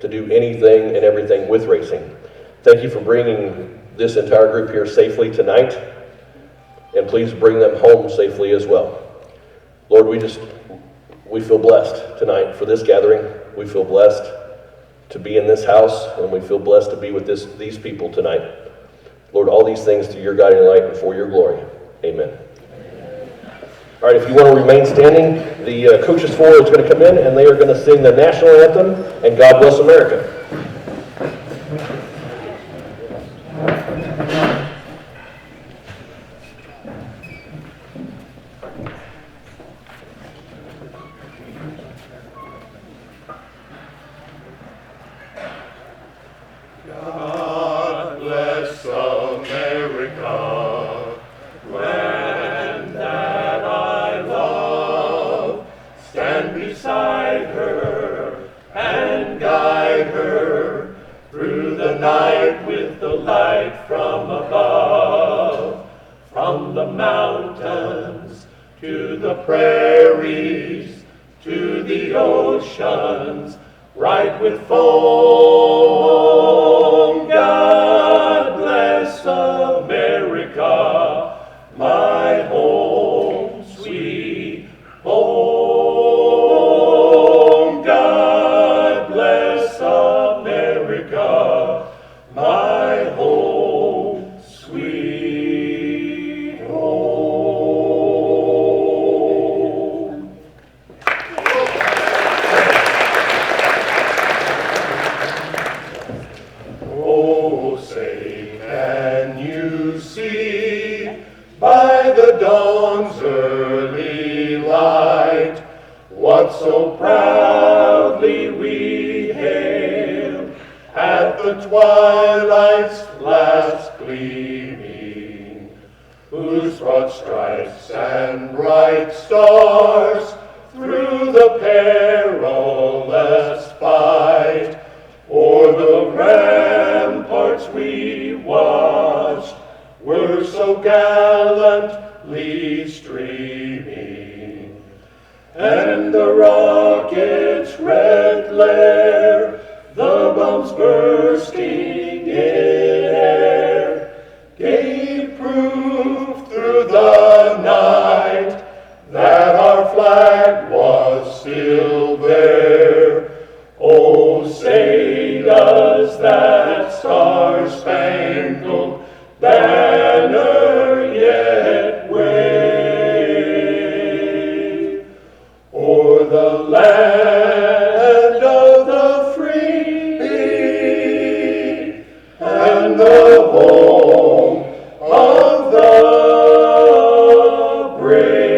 to do anything and everything with racing. Thank you for bringing this entire group here safely tonight, and please bring them home safely as well. Lord, we feel blessed tonight for this gathering. We feel blessed to be in this house, and we feel blessed to be with these people tonight. Lord, all these things to your guiding light and for your glory. Amen. All right, if you want to remain standing, the coaches four is going to come in, and they are going to sing the national anthem and God Bless America. God bless America, land that I love. Stand beside her and guide her through the night with the light from above. From the mountains to the prairies to the oceans, bright with foam. God bless America, my home, sweet home. God bless America, my home, sweet home. Oh, say, can you see by the dawn's early light what so proudly we hailed at the twilight's last gleaming, whose broad stripes and bright stars through the perilous fight o'er the ramparts we watched were so gallantly streaming, and the rocket's red glare, the bombs bursting in air, gave proof through the night that our flag was still there. Oh, say does that star-spangled banner yet wave o'er the land of the free and the home of the brave?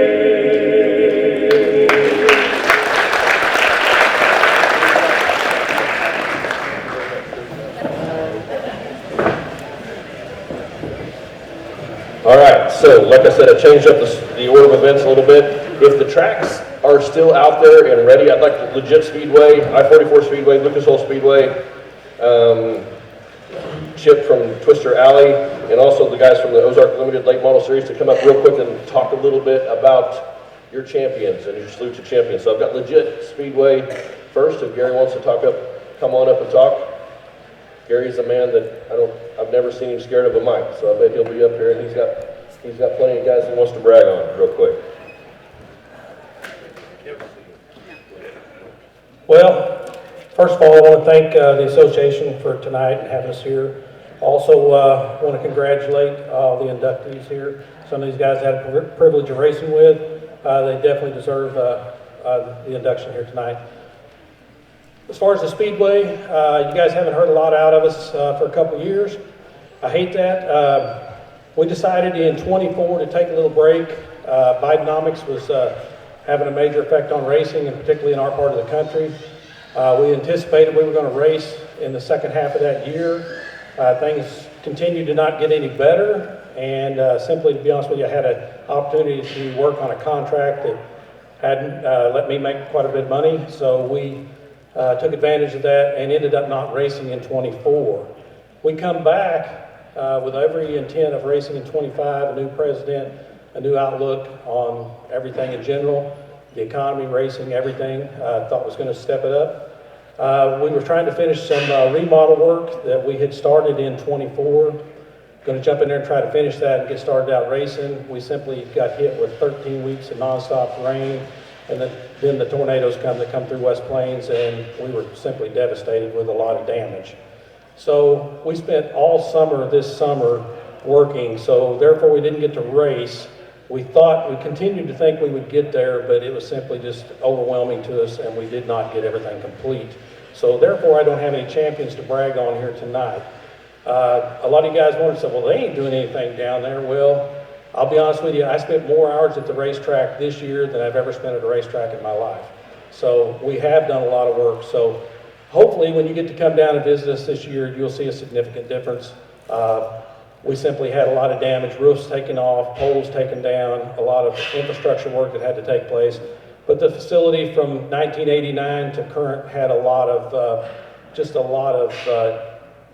All right, so like I said, I changed up the order of events a little bit. If the tracks are still out there and ready, I'd like the Legit Speedway, I-44 Speedway, Lucas Oil Speedway, Chip from Twister Alley, and also the guys from the Ozark Limited Late Model Series to come up real quick and talk a little bit about your champions and your salute to champions. So I've got Legit Speedway first. If Gary wants to come on up and talk. Gary's a man that I've never seen him scared of a mic, so I bet he'll be up here, and he's got plenty of guys he wants to brag on real quick. Well, first of all, I want to thank the association for tonight and having us here. Also, want to congratulate all the inductees here. Some of these guys I had the privilege of racing with. They definitely deserve the induction here tonight. As far as the Speedway, you guys haven't heard a lot out of us for a couple years. I hate that. We decided in 24 to take a little break. Bidenomics was having a major effect on racing, and particularly in our part of the country. We anticipated we were going to race in the second half of that year. Things continued to not get any better, and simply, to be honest with you, I had an opportunity to work on a contract that hadn't let me make quite a bit of money, so we took advantage of that and ended up not racing in 24. We come back with every intent of racing in 25, a new president, a new outlook on everything in general, the economy, racing, everything. Thought was going to step it up. We were trying to finish some remodel work that we had started in '24. Going to jump in there and try to finish that and get started out racing. We simply got hit with 13 weeks of nonstop rain, and then the tornadoes that come through West Plains, and we were simply devastated with a lot of damage. So we spent all summer this summer working, so therefore we didn't get to race. We continued to think we would get there, but it was simply just overwhelming to us, and we did not get everything complete. So therefore I don't have any champions to brag on here tonight. A lot of you guys wanted to say, well, they ain't doing anything down there. Well, I'll be honest with you, I spent more hours at the racetrack this year than I've ever spent at a racetrack in my life. So we have done a lot of work. So hopefully when you get to come down and visit us this year, you'll see a significant difference. We simply had a lot of damage, roofs taken off, poles taken down, a lot of infrastructure work that had to take place. But the facility from 1989 to current had a lot of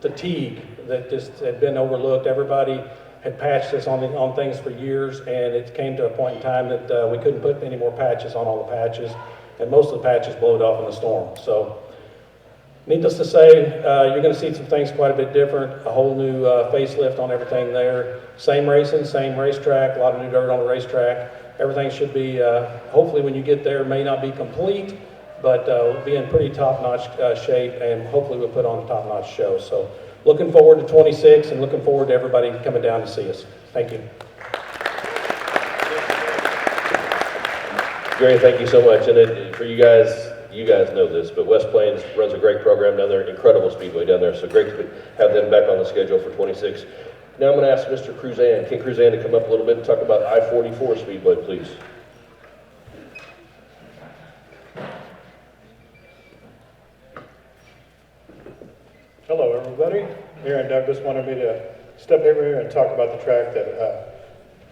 fatigue that just had been overlooked. Everybody had patched us on things for years, and it came to a point in time that we couldn't put any more patches on all the patches, and most of the patches blowed off in the storm. So, needless to say, you're going to see some things quite a bit different, a whole new facelift on everything there. Same racing, same racetrack, a lot of new dirt on the racetrack. Everything should be, hopefully when you get there, may not be complete, but be in pretty top-notch shape, and hopefully we'll put on a top-notch show. So looking forward to 26 and looking forward to everybody coming down to see us. Thank you. Gary, thank you so much. And for you guys know this, but West Plains runs a great program down there, incredible speedway down there, so great to have them back on the schedule for 26. Now I'm going to ask Mr. Cruzan, King Cruzan, to come up a little bit and talk about I-44 Speedway, please. Hello, everybody. Aaron Douglas wanted me to step over here and talk about the track that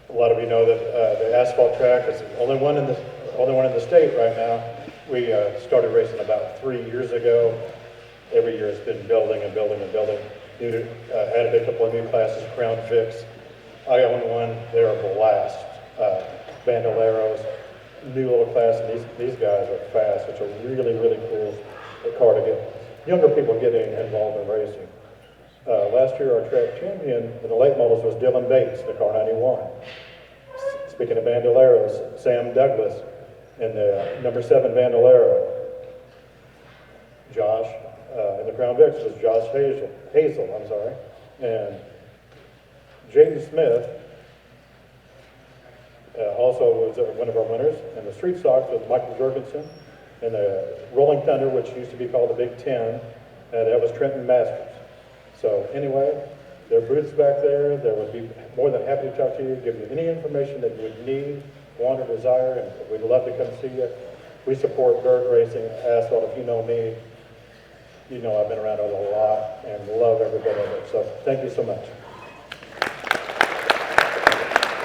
a lot of you know that the asphalt track is the only one in the state right now. We started racing about 3 years ago. Every year it's been building and building and building. Added a couple of new classes, Crown Vics. I own one. They're a blast. Bandoleros, new little class, and these guys are fast. It's a really, really cool car to get younger people getting involved in racing. Last year our track champion in the late models was Dylan Bates, the car 91. Speaking of bandoleros, Sam Douglas in the number 7 bandolero. Josh in the Crown Vics was Josh Hazel, and Jaden Smith also was one of our winners. And the street stocks was Michael Jorgensen, and the Rolling Thunder, which used to be called the Big Ten, that was Trenton Masters. So anyway, there are booths back there. They would be more than happy to talk to you, give you any information that you would need, want, or desire, and we'd love to come see you. We support dirt racing, asphalt. If you know me, you know I've been around it a lot and love every bit of it. So thank you so much.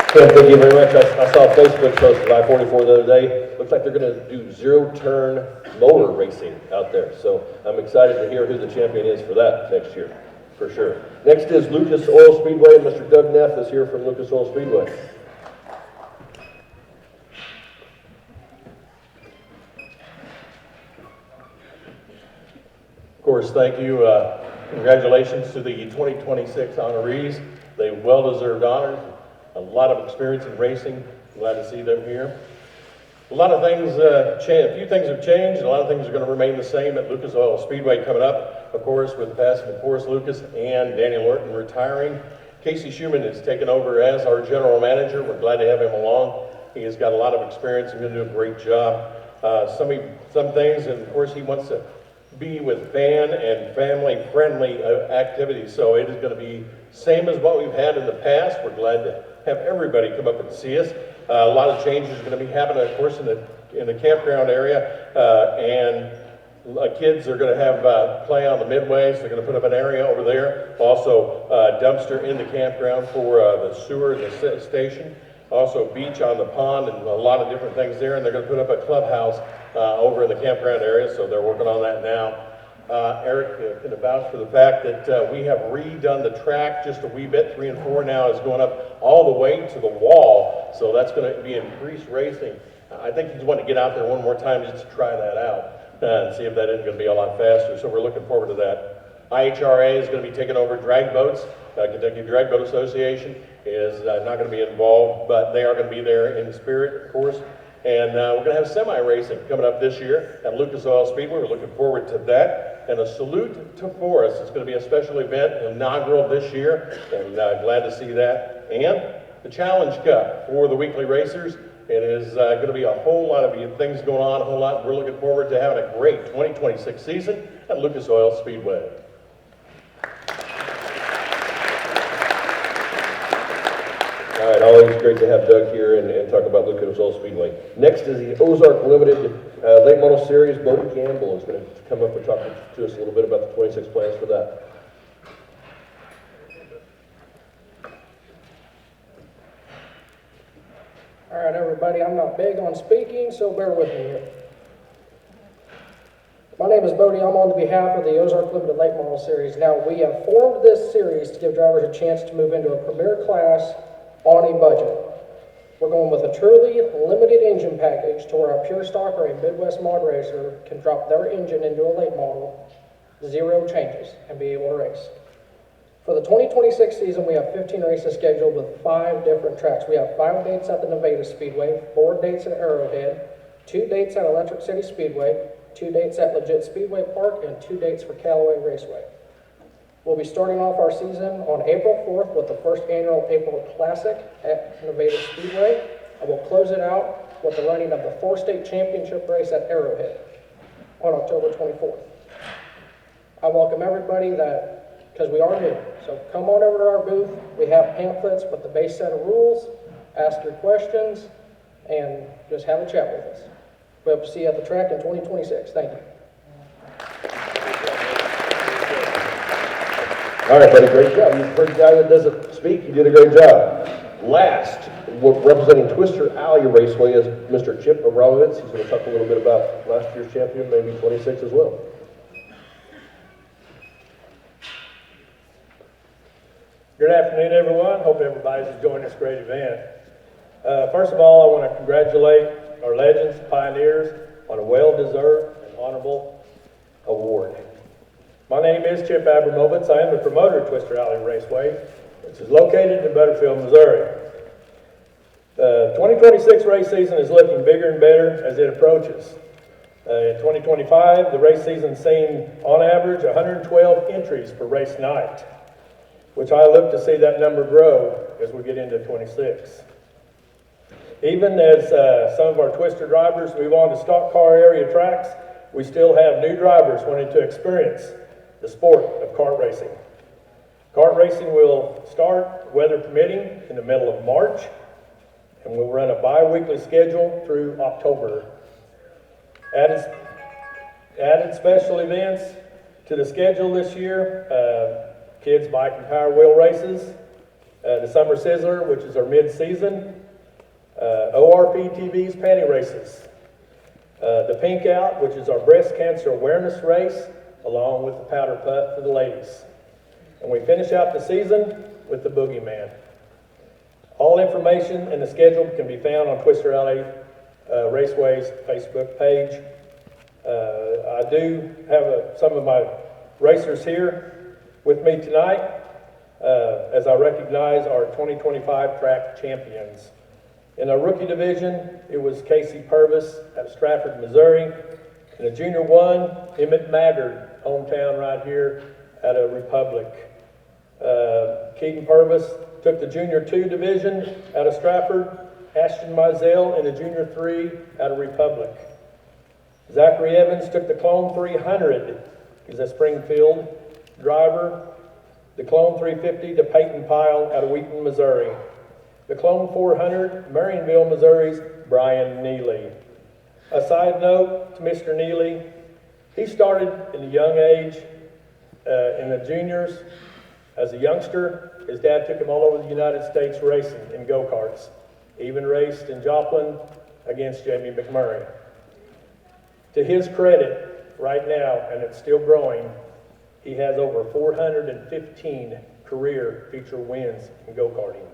Ken, thank you very much. I saw a Facebook post of I-44 the other day. Looks like they're going to do zero-turn motor racing out there. So I'm excited to hear who the champion is for that next year, for sure. Next is Lucas Oil Speedway. Mr. Doug Neff is here from Lucas Oil Speedway. Of course, thank you. Congratulations to the 2026 honorees. They well-deserved honors. A lot of experience in racing. Glad to see them here. A lot of things changed. A few things have changed. A lot of things are going to remain the same at Lucas Oil Speedway coming up, of course, with the passing of Forrest Lucas and Daniel Orton retiring. Casey Schumann is taking over as our general manager. We're glad to have him along. He has got a lot of experience and going to do a great job. Some things, and of course, he wants to be with fan and family-friendly activities. So it is going to be same as what we've had in the past. We're glad to have everybody come up and see us. A lot of changes are going to be happening, of course, in the campground area, and kids are going to have play on the midways. They're going to put up an area over there. Also, dumpster in the campground for the sewer and the station. Also, beach on the pond and a lot of different things there. And they're going to put up a clubhouse over in the campground area, so they're working on that now. Eric can vouch for the fact that we have redone the track just a wee bit. 3 and 4 now is going up all the way to the wall, so that's going to be increased racing. I think he's wanting to get out there one more time just to try that out. and see if that isn't going to be a lot faster. So we're looking forward to that. IHRA is going to be taking over drag boats. Kentucky Drag Boat Association is not going to be involved, but they are going to be there in spirit, of course. And we're going to have semi-racing coming up this year at Lucas Oil Speedway. We're looking forward to that. And a salute to Forest. It's going to be a special event, inaugural this year, and glad to see that. And the Challenge Cup for the weekly racers. It is going to be a whole lot of things going on, a whole lot. We're looking forward to having a great 2026 season at Lucas Oil Speedway. All right, always great to have Doug here and talk about Lucas Oil Speedway. Next is the Ozark Limited Late Model Series. Bodie Campbell is going to come up and talk to us a little bit about the 26 plans for that. All right, everybody, I'm not big on speaking, so bear with me here. My name is Bodie. I'm on behalf of the Ozark Limited Late Model Series. Now, we have formed this series to give drivers a chance to move into a premier class on a budget. We're going with a truly limited engine package to where a pure stock or a Midwest mod racer can drop their engine into a late model, 0 changes, and be able to race. For the 2026 season, we have 15 races scheduled with 5 different tracks. We have 5 dates at the Nevada Speedway, 4 dates at Arrowhead, 2 dates at Electric City Speedway, 2 dates at Legit Speedway Park, and 2 dates for Callaway Raceway. We'll be starting off our season on April 4th with the first annual April Classic at Nevada Speedway, and we'll close it out with the running of the 4-state championship race at Arrowhead on October 24th. I welcome everybody because we are new. So come on over to our booth. We have pamphlets with the base set of rules. Ask your questions and just have a chat with us. We hope to see you at the track in 2026. Thank you. All right, buddy, great job. You're the first guy that doesn't speak. You did a great job. Last, representing Twister Alley Raceway is Mr. Chip Abramovitz. He's going to talk a little bit about last year's champion, maybe 26 as well. Good afternoon, everyone. Hope everybody's enjoying this great event. First of all, I want to congratulate our legends, pioneers, on a well-deserved and honorable award. My name is Chip Abramovitz. I am the promoter of Twister Alley Raceway, which is located in Butterfield, Missouri. The 2026 race season is looking bigger and better as it approaches. In 2025, the race season has seen, on average, 112 entries per race night, which I look to see that number grow as we get into 26. Even as some of our Twister drivers move on to stock car area tracks, we still have new drivers wanting to experience the sport of kart racing. Kart racing will start, weather permitting, in the middle of March, and we'll run a bi-weekly schedule through October. Added special events to the schedule this year, kids bike and power wheel races, the Summer Sizzler, which is our mid-season, ORP TV's panty races, the Pink Out, which is our breast cancer awareness race, along with the powder putt for the ladies. And we finish out the season with the Boogeyman. All information and the schedule can be found on Twister Alley Raceway's Facebook page. I do have some of my racers here with me tonight as I recognize our 2025 track champions. In our rookie division, it was Casey Purvis out of Stratford, Missouri. In the Junior 1, Emmett Maggard, hometown right here out of Republic. Keaton Purvis took the Junior 2 division out of Stratford. Ashton Mizell in the Junior 3 out of Republic. Zachary Evans took the Clone 300. He's a Springfield driver. The Clone 350 to Peyton Pyle out of Wheaton, Missouri. The Clone 400, Marionville, Missouri's Brian Neely. A side note to Mr. Neely, he started in a young age in the juniors. As a youngster, his dad took him all over the United States racing in go-karts. Even raced in Joplin against Jamie McMurray. To his credit, right now, and it's still growing, he has over 415 career feature wins in go-karting.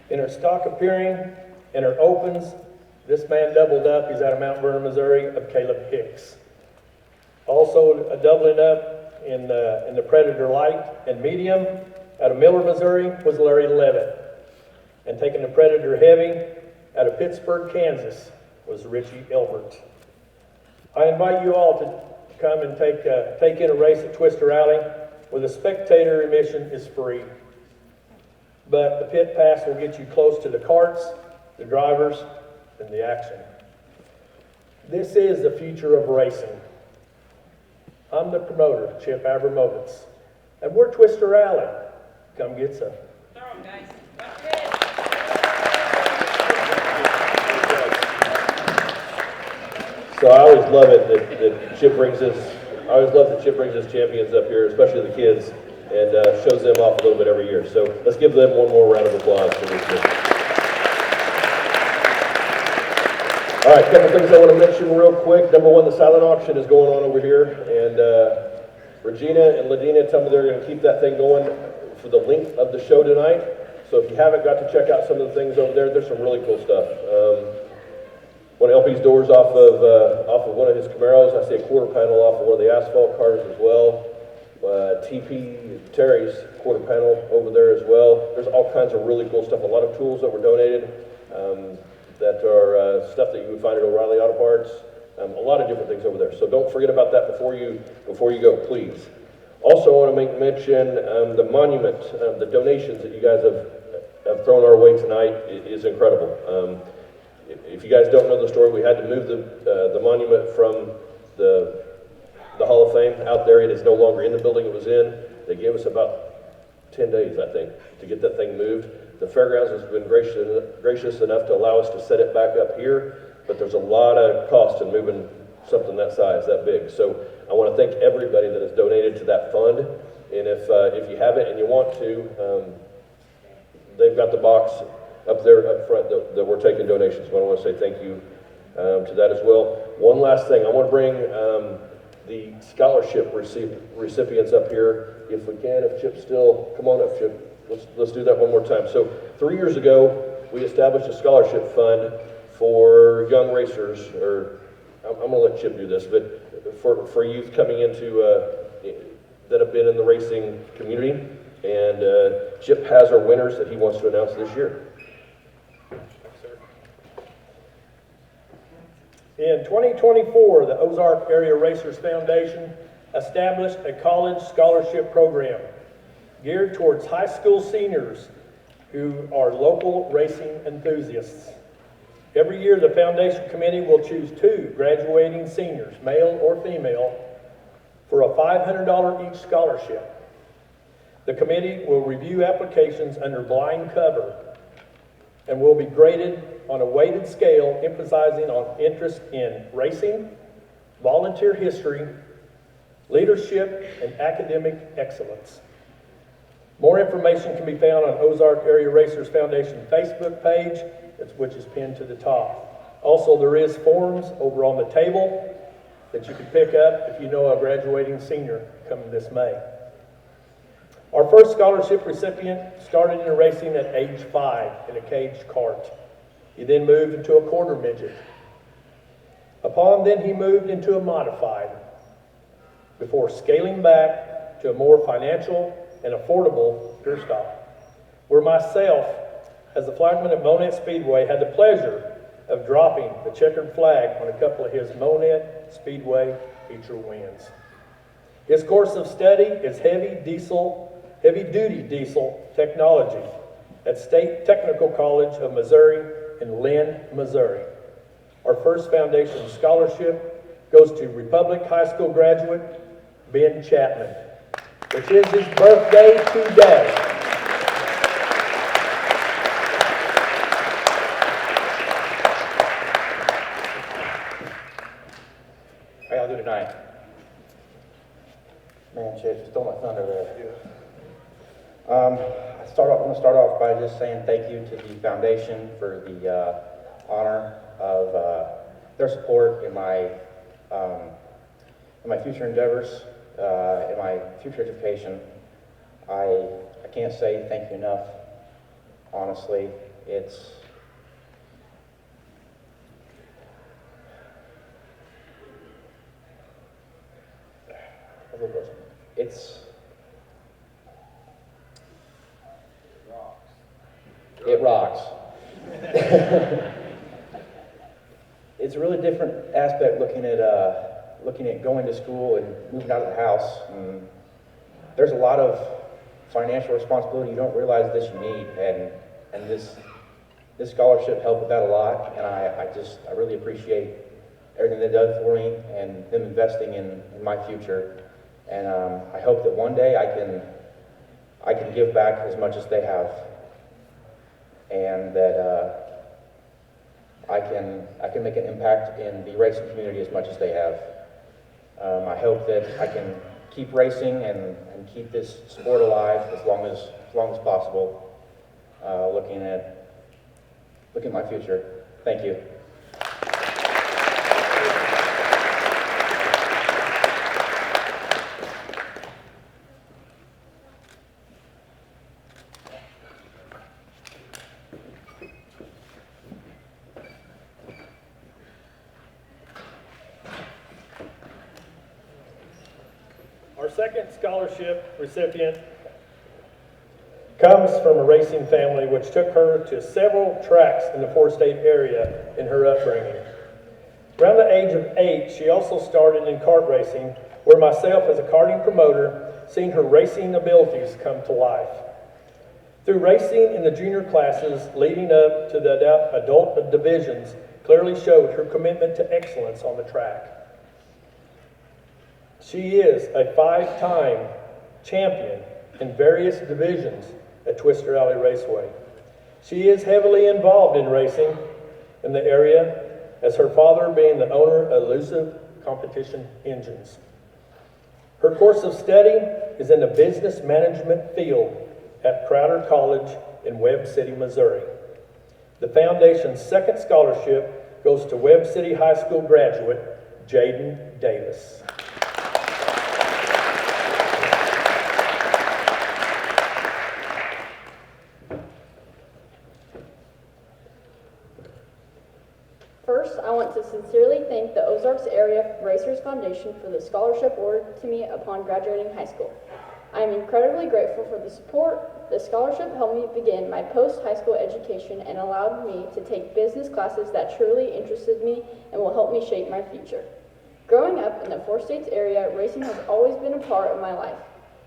In her stock appearing, in her opens, This man doubled up, he's out of Mount Vernon, Missouri, of Caleb Hicks. Also doubling up in the Predator Light and Medium out of Miller, Missouri, was Larry Levitt. And taking the Predator Heavy out of Pittsburgh, Kansas, was Richie Elbert. I invite you all to come and take in a race at Twister Alley, where the spectator admission is free. But the pit pass will get you close to the carts, the drivers, and the action. This is the future of racing. I'm the promoter, Chip Abramovitz, and we're Twister Alley. Come get some. Throw 'em, guys. So I always love it that Chip brings his, I always love that Chip brings his champions up here, especially the kids, and shows them off a little bit every year. So let's give them one more round of applause for this year. All right, a couple things I want to mention real quick. Number one, the silent auction is going on over here, and Regina and Ladina tell me they're going to keep that thing going for the length of the show tonight. So if you haven't got to check out some of the things over there, there's some really cool stuff. One of LP's doors off of one of his Camaros, I see a quarter panel off of one of the Asphalt cars as well. TP Terry's quarter panel over there as well. There's all kinds of really cool stuff. A lot of tools that were donated that are stuff that you would find at O'Reilly Auto Parts. A lot of different things over there. So don't forget about that before you go, please. Also, I want to make mention the monument, the donations that you guys have thrown our way tonight is incredible. If you guys don't know the story, we had to move the monument from the Hall of Fame out there. It is no longer in the building it was in. They gave us about 10 days, I think, to get that thing moved. The fairgrounds has been gracious enough to allow us to set it back up here, but there's a lot of cost in moving something that size, that big. So I want to thank everybody that has donated to that fund. And if you haven't and you want to, they've got the box up there up front that we're taking donations. But I want to say thank you to that as well. One last thing, I want to bring the scholarship recipients up here, if we can. If Chip's still, come on up, Chip. Let's do that one more time. So 3 years ago, we established a scholarship fund for young racers, or I'm going to let Chip do this, but for youth coming into that have been in the racing community. And Chip has our winners that he wants to announce this year. In 2024, the Ozarks Area Racers Foundation established a college scholarship program geared towards high school seniors who are local racing enthusiasts. Every year, the foundation committee will choose 2 graduating seniors, male or female, for a $500 each scholarship. The committee will review applications under blind cover and will be graded on a weighted scale emphasizing on interest in racing, volunteer history, leadership, and academic excellence. More information can be found on Ozarks Area Racers Foundation Facebook page, which is pinned to the top. Also, there is forms over on the table that you can pick up if you know a graduating senior coming this May. Our first scholarship recipient started in racing at age 5 in a caged cart. He then moved into a quarter midget. Upon then, he moved into a modified before scaling back to a more financial and affordable pure stock, where myself, as the flagman at Monette Speedway, had the pleasure of dropping the checkered flag on a couple of his Monette Speedway feature wins. His course of study is heavy-duty diesel technology at State Technical College of Missouri in Lynn, Missouri. Our first foundation scholarship goes to Republic High School graduate Ben Chapman, which is his birthday today. How y'all do tonight? Man, Chip, you stole my thunder there. I'm going to start off by just saying thank you to the foundation for the honor of their support in my future endeavors, in my future education. I can't say thank you enough. Honestly, It's it rocks. It's a really different aspect looking at going to school and moving out of the house. And there's a lot of financial responsibility you don't realize that you need, and this scholarship helped with that a lot. And I really appreciate everything they did for me and them investing in my future. And I hope that one day I can give back as much as they have, and that I can make an impact in the racing community as much as they have. I hope that I can keep racing and keep this sport alive as long as possible. Looking at my future. Thank you. Our second scholarship recipient comes from a racing family which took her to several tracks in the four-state area in her upbringing. Around the age of 8, she also started in kart racing, where myself as a karting promoter seen her racing abilities come to life. Through racing in the junior classes leading up to the adult divisions clearly showed her commitment to excellence on the track. She is a 5-time champion in various divisions at Twister Alley Raceway. She is heavily involved in racing in the area, as her father being the owner of Elusive Competition Engines. Her course of study is in the business management field at Crowder College in Webb City, Missouri. The foundation's second scholarship goes to Webb City High School graduate Jaden Davis. First, I want to sincerely thank the Ozarks Area Racers Foundation for the scholarship awarded to me upon graduating high school. I am incredibly grateful for the support. The scholarship helped me begin my post-high school education and allowed me to take business classes that truly interested me and will help me shape my future. Growing up in the Four States area, racing has always been a part of my life.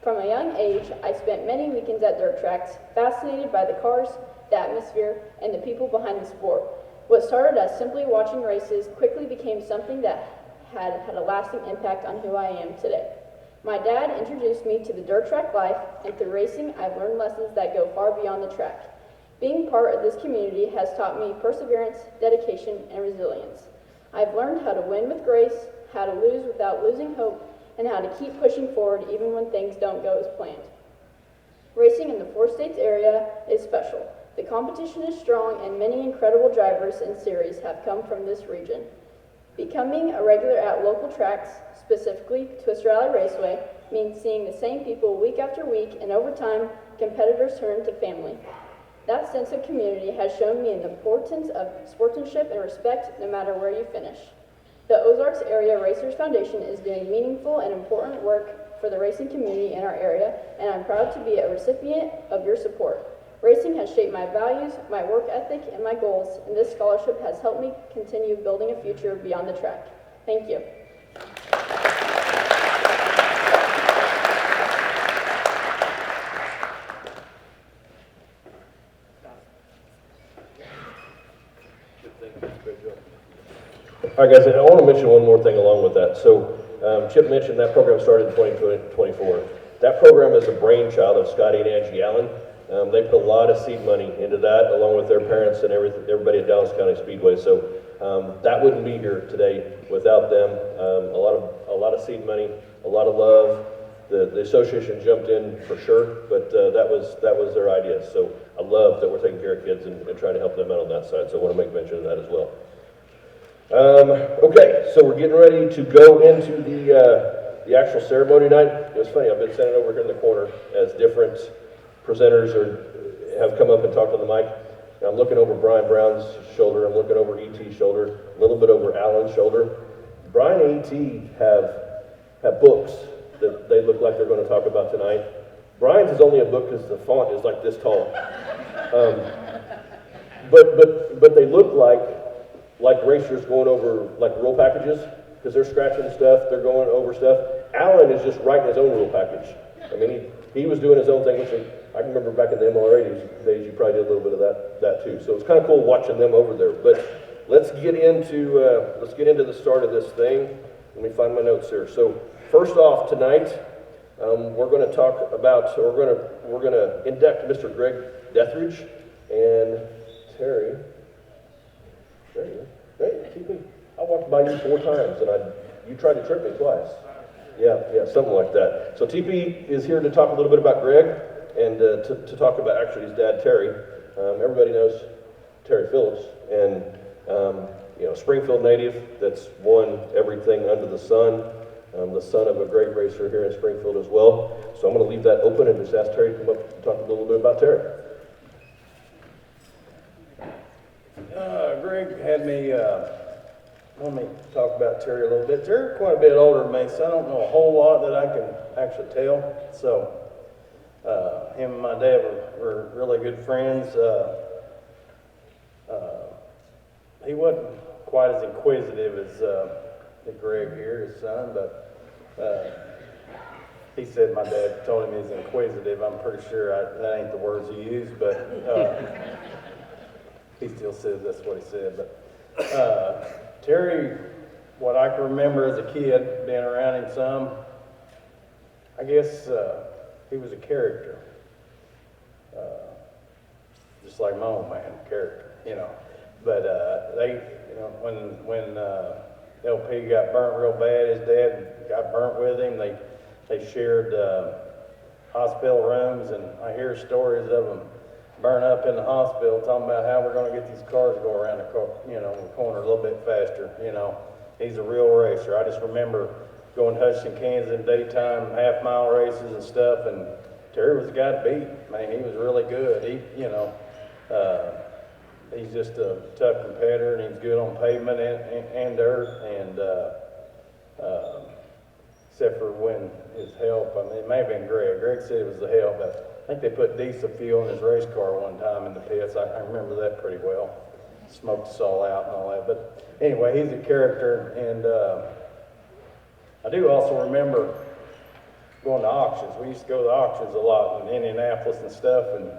From a young age, I spent many weekends at dirt tracks, fascinated by the cars, the atmosphere, and the people behind the sport. What started as simply watching races quickly became something that had a lasting impact on who I am today. My dad introduced me to the dirt track life, and through racing, I've learned lessons that go far beyond the track. Being part of this community has taught me perseverance, dedication, and resilience. I've learned how to win with grace, how to lose without losing hope, and how to keep pushing forward even when things don't go as planned. Racing in the Four States area is special. The competition is strong, and many incredible drivers and series have come from this region. Becoming a regular at local tracks, specifically Twister Alley Raceway, means seeing the same people week after week, and over time, competitors turn to family. That sense of community has shown me the importance of sportsmanship and respect no matter where you finish. The Ozarks Area Racers Foundation is doing meaningful and important work for the racing community in our area, and I'm proud to be a recipient of your support. Racing has shaped my values, my work ethic, and my goals, and this scholarship has helped me continue building a future beyond the track. Thank you. All right, guys, I want to mention one more thing along with that. So Chip mentioned that program started in 2024. That program is a brainchild of Scotty and Angie Allen. They put a lot of seed money into that, along with their parents and everybody at Dallas County Speedway. So that wouldn't be here today without them. A lot of seed money, a lot of love. The association jumped in for sure, but that was their idea. So I love that we're taking care of kids and trying to help them out on that side. So I want to make mention of that as well. Okay, so we're getting ready to go into the actual ceremony night. It was funny, I've been standing over here in the corner as different presenters have come up and talked on the mic. I'm looking over Brian Brown's shoulder, I'm looking over E.T.'s shoulder, a little bit over Allan's shoulder. Brian and E.T. have books that like they're going to talk about tonight. Brian's is only a book because the font is like this tall. But they look like racers going over like rule packages because they're scratching stuff, they're going over stuff. Allan is just writing his own rule package. I mean, he was doing his own thing, which I can remember back in the MLRA days, you probably did a little bit of that too. So it's kind of cool watching them over there. But let's get into the start of this thing. Let me find my notes here. So first off tonight, we're going to induct Mr. Greg Deathridge and Terry. There you go. Hey, keep me. I walked by you 4 times and you tried to trip me twice. Yeah, something like that. So TP is here to talk a little bit about Greg and to talk about actually his dad, Terry. Everybody knows Terry Phillips, and Springfield native that's won everything under the sun. The son of a great racer here in Springfield as well. So I'm going to leave that open and just ask Terry to come up and talk a little bit about Terry. Greg had me, let me talk about Terry a little bit. Terry's quite a bit older than me, so I don't know a whole lot that I can actually tell. So, him and my dad were really good friends. He wasn't quite as inquisitive as Greg here, his son, but he said my dad told him he's inquisitive. I'm pretty sure that ain't the words he used, but he still says that's what he said. But Terry, what I can remember as a kid, being around him some, I guess he was a character. Just like my own man, character, But when LP got burnt real bad, his dad got burnt with him. They shared hospital rooms, and I hear stories of them burn up in the hospital, talking about how we're going to get these cars to go around the corner a little bit faster. He's a real racer. I just remember going to Hutchinson, Kansas in daytime, half-mile races and stuff, and Terry was the guy to beat. Man, he was really good. He's just a tough competitor, and he's good on pavement and dirt, and except for when his help, it may have been Greg. Greg said it was the help, but I think they put diesel fuel in his race car one time in the pits. I remember that pretty well. Smoked us all out and all that. But anyway, he's a character, and I do also remember going to auctions. We used to go to auctions a lot in Indianapolis and stuff, and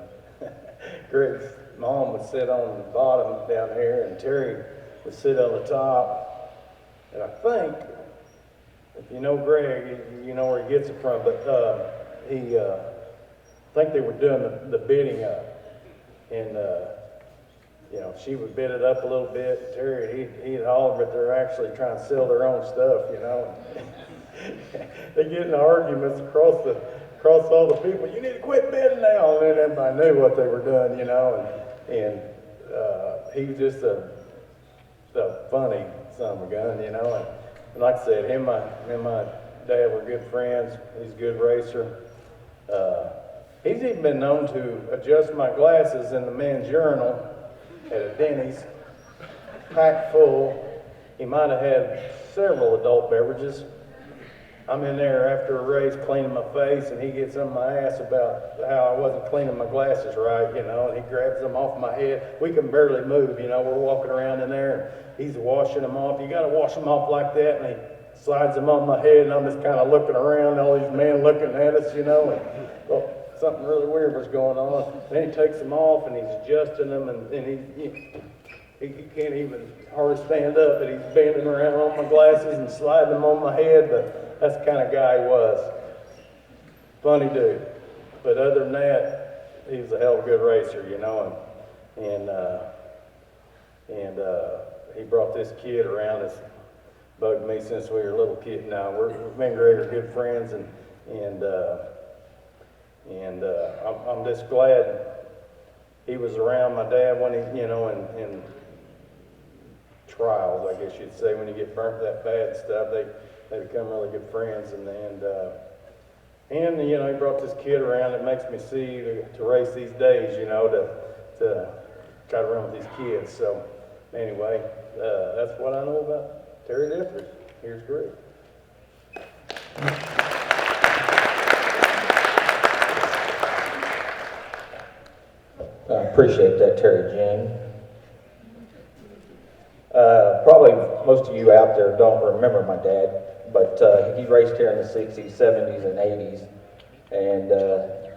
Greg's mom would sit on the bottom down here, and Terry would sit on the top. And I think, if you know Greg, you know where he gets it from, but I think they were doing the bidding up, and she would bid it up a little bit. Terry, he'd holler, but they're actually trying to sell their own stuff, They get in arguments across all the people. You need to quit bidding now, and then everybody knew what they were doing, And he was just a funny son of a gun, And like I said, him and my dad were good friends. He's a good racer. He's even been known to adjust my glasses in the men's urinal at a Denny's, packed full. He might have had several adult beverages. I'm in there after a race cleaning my face, and he gets on my ass about how I wasn't cleaning my glasses right, and he grabs them off my head. We can barely move, we're walking around in there, and he's washing them off. You got to wash them off like that, and he slides them on my head, and I'm just kind of looking around, all these men looking at us, and well, something really weird was going on. Then he takes them off, and he's adjusting them, and he can't even hardly stand up, but he's bending around on my glasses and sliding them on my head, but that's the kind of guy he was. Funny dude. But other than that, he was a hell of a good racer, and he brought this kid around that's bugged me since we were a little kid. Now, me and Greg are good friends, and I'm just glad he was around my dad when he, in trials, I guess you'd say, when you get burnt that bad and stuff, they become really good friends, and he brought this kid around that makes me see to race these days, to try to run with these kids. So anyway, that's what I know about Terry Deathridge. Here's Greg. appreciate that, Terry Jean. Probably most of you out there don't remember my dad, but he raced here in the 60s, 70s, and 80s. And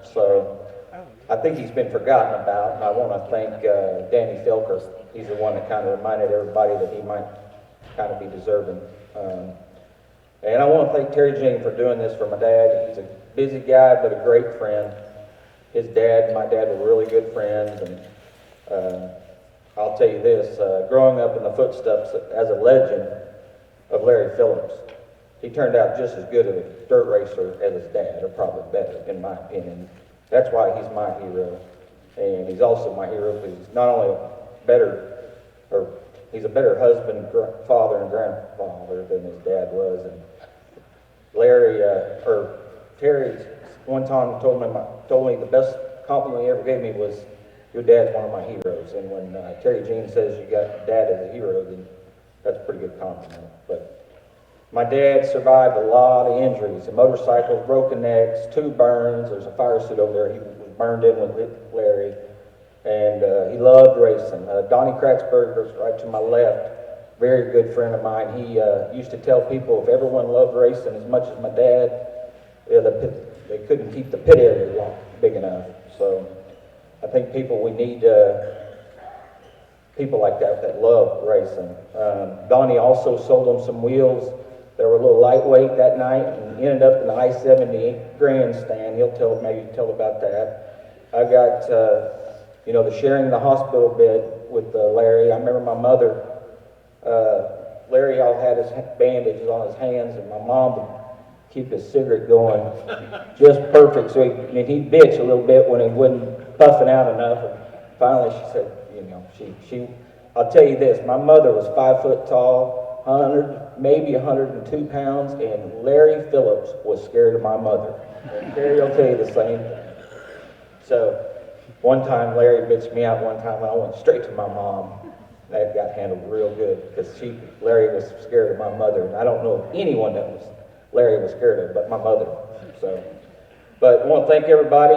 so I think he's been forgotten about, and I want to thank Danny Filker. He's the one that kind of reminded everybody that he might kind of be deserving. And I want to thank Terry Jean for doing this for my dad. He's a busy guy, but a great friend. His dad and my dad were really good friends, and I'll tell you this, growing up in the footsteps as a legend of Larry Phillips, he turned out just as good of a dirt racer as his dad, or probably better, in my opinion. That's why he's my hero, and he's also my hero because he's not only he's a better husband, father, and grandfather than his dad was. And Terry one time told me the best compliment he ever gave me was, "Your dad's one of my heroes." And when Terry Jean says you got dad as a hero, then that's a pretty good compliment. But my dad survived a lot of injuries, motorcycles, broken necks, 2 burns. There's a fire suit over there. He was burned in with Larry. And he loved racing. Donnie Kratzburg was right to my left, very good friend of mine. He used to tell people if everyone loved racing as much as my dad, they couldn't keep the pit area big enough. So I think we need people like that love racing. Donnie also sold them some wheels that were a little lightweight that night and ended up in the I-70 grandstand. He'll tell about that. I got the sharing the hospital bed with Larry. I remember my mother, Larry all had his bandages on his hands, and my mom would keep his cigarette going just perfect. So he'd bitch a little bit when he wasn't puffing out enough. And finally she said, I'll tell you this, my mother was 5 foot tall, 102 pounds, and Larry Phillips was scared of my mother. And Terry will tell you the same thing. So one time Larry bitched me out one time, and I went straight to my mom. That got handled real good because Larry was scared of my mother, and I don't know of anyone that Larry was scared of but my mother. So, but I want to thank everybody.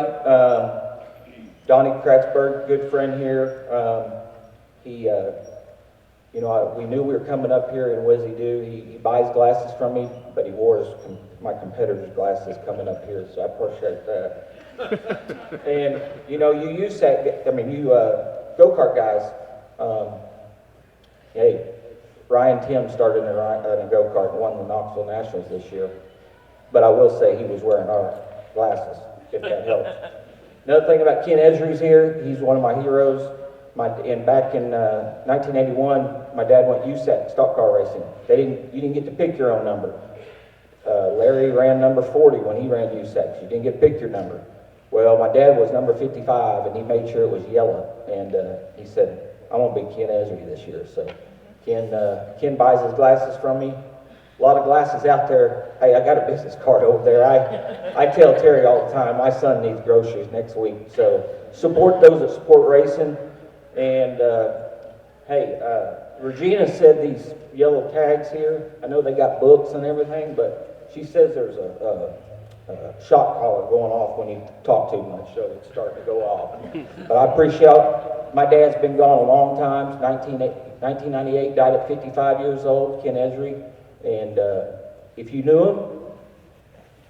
Donnie Kratzburg, good friend here. We knew we were coming up here, and what does he do? He buys glasses from me, but he wore my competitor's glasses coming up here, so I appreciate that. And you go-kart guys. Hey, Ryan Tim started in a go-kart and won the Knoxville Nationals this year, but I will say he was wearing our glasses, if that helps. Another thing about Ken Esri's here, he's one of my heroes. Back in 1981, my dad went USAC stock car racing. You didn't get to pick your own number. Larry ran number 40 when he ran USAC. You didn't get to pick your number. Well, my dad was number 55, and he made sure it was yellow. And he said, "I'm gonna be Ken Esri this year." So Ken buys his glasses from me. A lot of glasses out there. Hey, I got a business card over there. I tell Terry all the time, my son needs groceries next week. So support those that support racing. And Regina said these yellow tags here, I know they got books and everything, but she says there's a shock collar going off when you talk too much, so it's starting to go off. But I appreciate my dad's been gone a long time. 1998, died at 55 years old, Ken Esri. And if you knew him,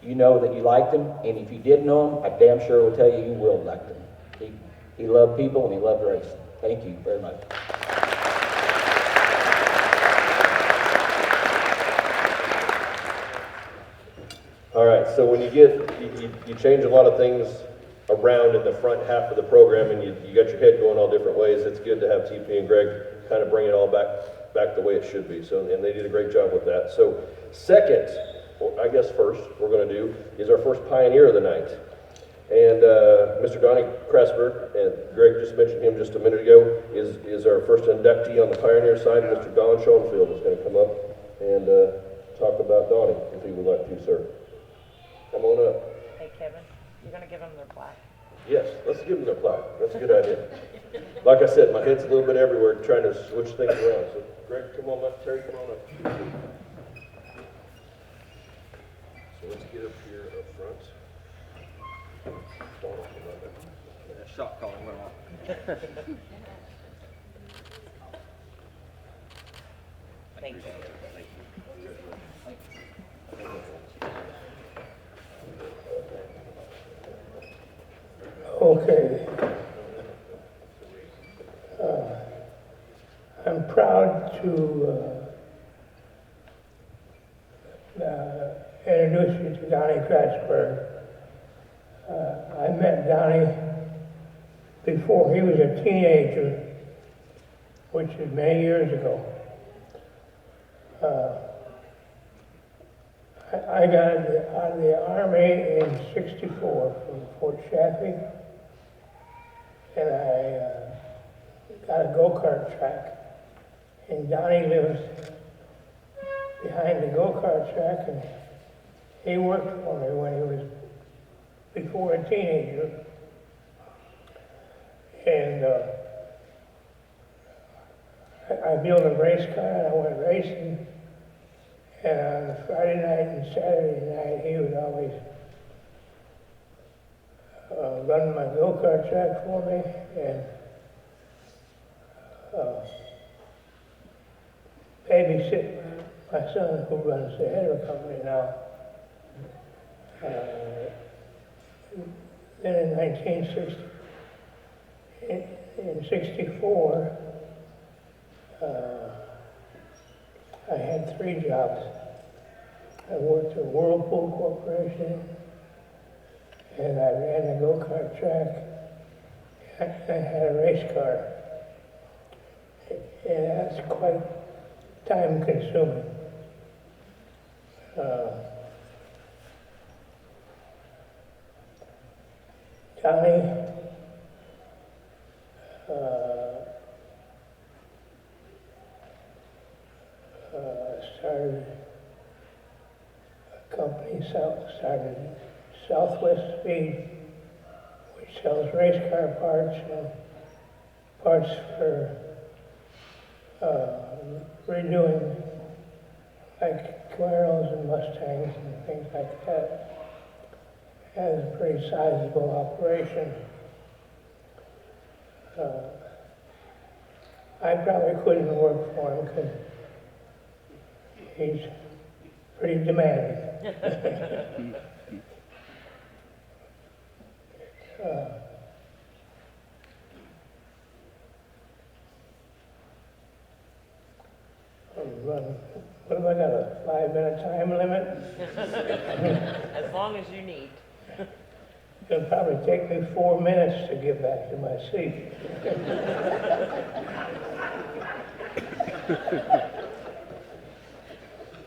you know that you liked him. And if you didn't know him, I damn sure will tell you will like him. He loved people and he loved racing. Thank you very much. All right, so when you change a lot of things around in the front half of the program, and you got your head going all different ways, it's good to have TP and Greg kind of bring it all back the way it should be. So, and they did a great job with that. So second, or I guess first, we're going to do is our first pioneer of the night. And Mr. Donnie Kratzburg, and Greg just mentioned him just a minute ago, is our first inductee on the pioneer side. Mr. Don Schoenfield is going to come up and talk about Donnie, if he would like to, sir. Come on up. Hey, Kevin, you're going to give them their plaque? Yes, let's give them their plaque. That's a good idea. Like I said, my head's a little bit everywhere trying to switch things around. So, Greg, come on up. Terry, come on up. So let's get up here up front. shot collar went off. Thank you. Okay. I'm proud to introduce you to Donnie Kratzburg. I met Donnie before he was a teenager, which is many years ago. I got out of the Army in '64 from Fort Chaffee, and I got a go-kart track. And Donnie lives behind the go-kart track, and he worked for me when he was before a teenager. And I built a race car, and I went racing. And on Friday night and Saturday night, he would always run my go-kart track for me, and babysit my son, who runs the header company now. Then in 1960, in '64, I had 3 jobs. I worked at Whirlpool Corporation, and I ran the go-kart track, and I had a race car. And that's quite time-consuming. Donnie started a company, started Southwest Speed, which sells race car parts and parts for redoing like Camaros and Mustangs and things like that. It has a pretty sizable operation. I probably couldn't work for him because he's pretty demanding. What have I got, a 5-minute time limit? As long as you need. It'll probably take me 4 minutes to get back to my seat.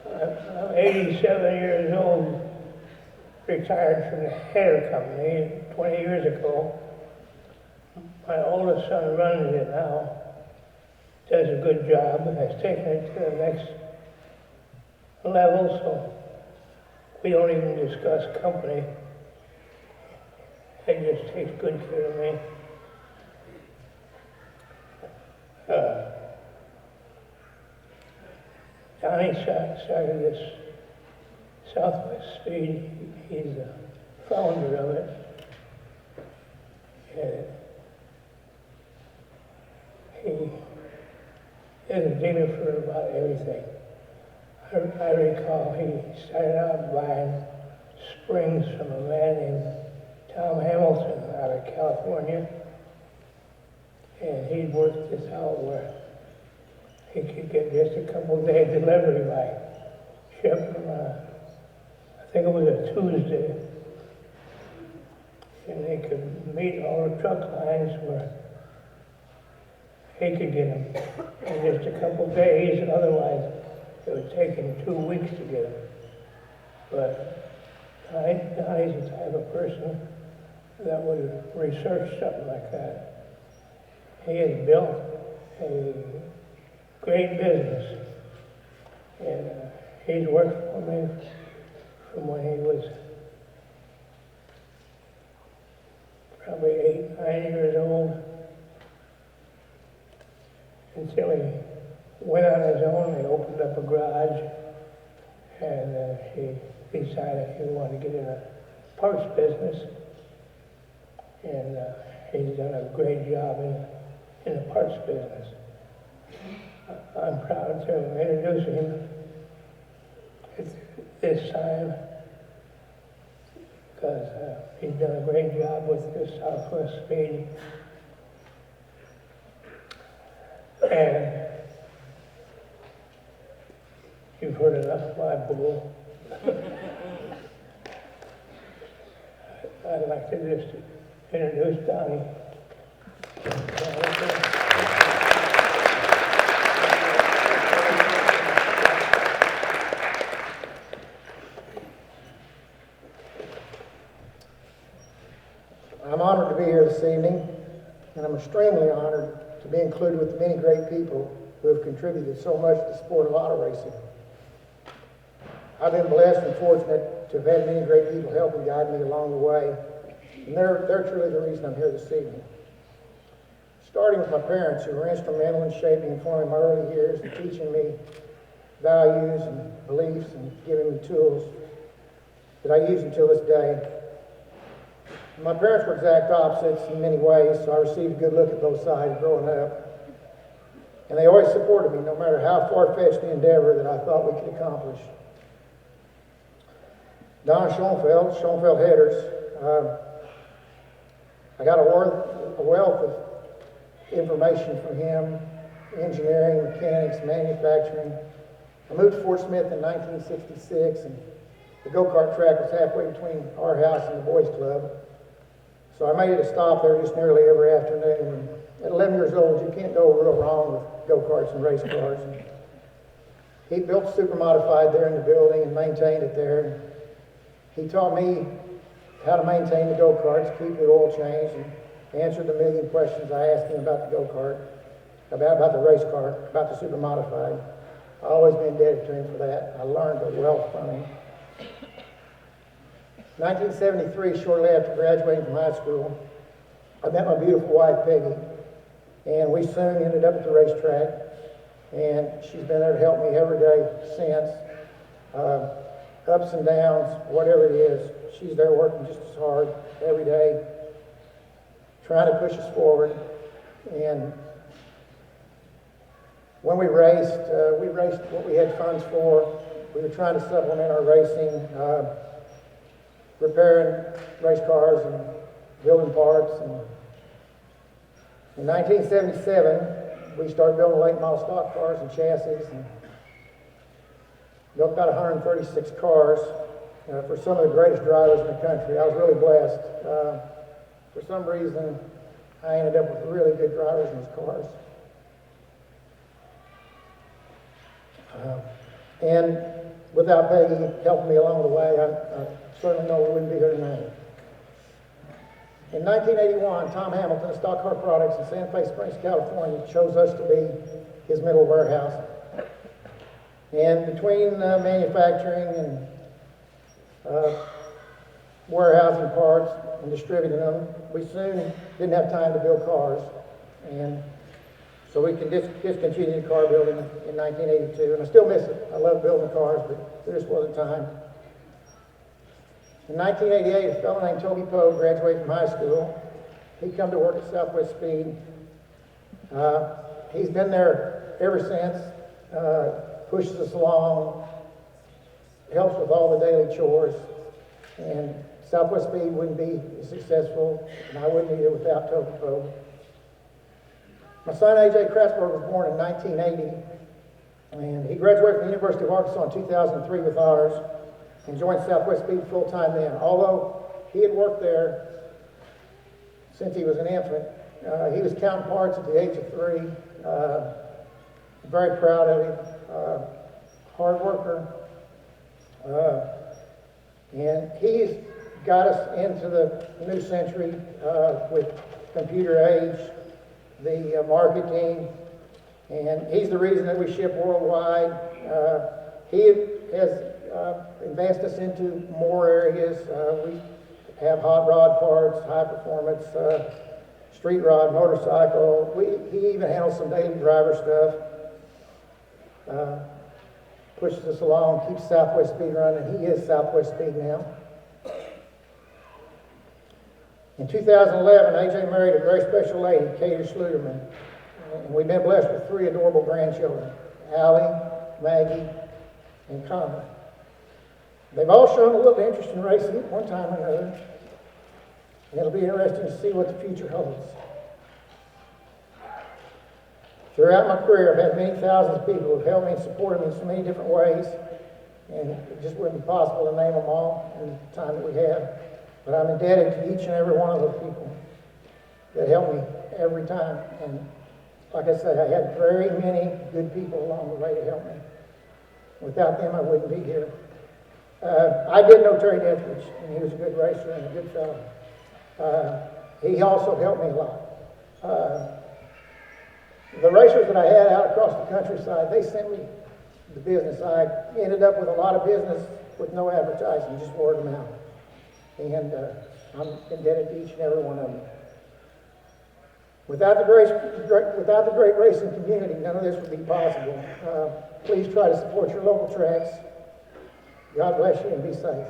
I'm 87 years old, retired from the header company 20 years ago. My oldest son runs it now, does a good job, has taken it to the next level, so we don't even discuss company. He just takes good care of me. Donnie started this Southwest Speed. He's the founder of it. And he is a dealer for about everything. I recall he started out buying springs from a man named Tom Hamilton out of California, and he'd worked this out where he could get just a couple of days delivery by ship from I think it was a Tuesday, and they could meet all the truck lines where he could get them in just a couple of days. Otherwise, it would take him 2 weeks to get them. But Donnie's the type of person that would research something like that. He has built a great business, and he's worked for me from when he was probably 8, 9 years old until he went on his own. He opened up a garage, and he decided he wanted to get in a parts business. And He's done a great job in the parts business. I'm proud to introduce him at this time because he's done a great job with the Southwest Speed. And you've heard enough of my bull. I'd like to just introduce Donnie. I'm honored to be here this evening, and I'm extremely honored to be included with the many great people who have contributed so much to the sport of auto racing. I've been blessed and fortunate to have had many great people help and guide me along the way, and they're truly the reason I'm here this evening. Starting with my parents, who were instrumental in shaping and forming my early years and teaching me values and beliefs and giving me tools that I use until this day. My parents were exact opposites in many ways, so I received a good look at both sides growing up. And they always supported me, no matter how far-fetched the endeavor that I thought we could accomplish. Don Schoenfeld Headers. I got a wealth of information from him, engineering, mechanics, manufacturing. I moved to Fort Smith in 1966, and the go-kart track was halfway between our house and the boys' club. So I made it a stop there just nearly every afternoon. And at 11 years old, you can't go real wrong with go-karts and race cars. And he built a super modified there in the building and maintained it there. And he taught me how to maintain the go-karts, keep the oil changed, and answered the million questions I asked him about the go-kart, about the race car, about the super modified. I've always been indebted to him for that. I learned a wealth from him. 1973, shortly after graduating from high school, I met my beautiful wife, Peggy, and we soon ended up at the racetrack, and she's been there to help me every day since. Ups and downs, whatever it is, she's there working just as hard every day, trying to push us forward. And when we raced what we had funds for. We were trying to supplement our racing, repairing race cars and building parts. And in 1977, we started building late model stock cars and chassis, and built about 136 cars for some of the greatest drivers in the country. I was really blessed. For some reason, I ended up with really good drivers in those cars. And without Peggy helping me along the way, I certainly know we wouldn't be here tonight. In 1981, Tom Hamilton of Stock Car Products in Santa Fe Springs, California, chose us to be his middle warehouse. And between manufacturing and warehousing parts and distributing them, we soon didn't have time to build cars. And so we can discontinue car building in 1982. And I still miss it. I love building cars, but there just wasn't time. In 1988, a fellow named Toby Poe graduated from high school. He come to work at Southwest Speed. He's been there ever since, pushes us along, helps with all the daily chores. And Southwest Speed wouldn't be as successful, and I wouldn't either without Toby Poe. My son, A.J. Kratzburg, was born in 1980, and he graduated from the University of Arkansas in 2003 with honors, and joined Southwest Speed full-time then. Although he had worked there since he was an infant, he was counting parts at the age of 3. Very proud of him. Hard worker. And he's got us into the new century with computer age, the marketing, and he's the reason that we ship worldwide. He has invest us into more areas. We have hot rod parts, high performance, street rod, motorcycle. He even handles some daily driver stuff. Pushes us along, keeps Southwest Speed running. He is Southwest Speed now. In 2011, AJ married a very special lady, Katie Schluterman, and we've been blessed with 3 adorable grandchildren, Allie, Maggie, and Connor. They've all shown a little interest in racing at one time or another, and it'll be interesting to see what the future holds. Throughout my career, I've had many thousands of people who have helped me and supported me in so many different ways, and it just wouldn't be possible to name them all in the time that we have. But I'm indebted to each and every one of those people that helped me every time. And like I said, I had very many good people along the way to help me. Without them, I wouldn't be here. I did know Terry Deathridge, and he was a good racer and a good fellow. He also helped me a lot. The racers that I had out across the countryside, they sent me the business. I ended up with a lot of business with no advertising, just word of mouth. And I'm indebted to each and every one of them. Without the great racing community, none of this would be possible. Please try to support your local tracks. God bless you and be safe.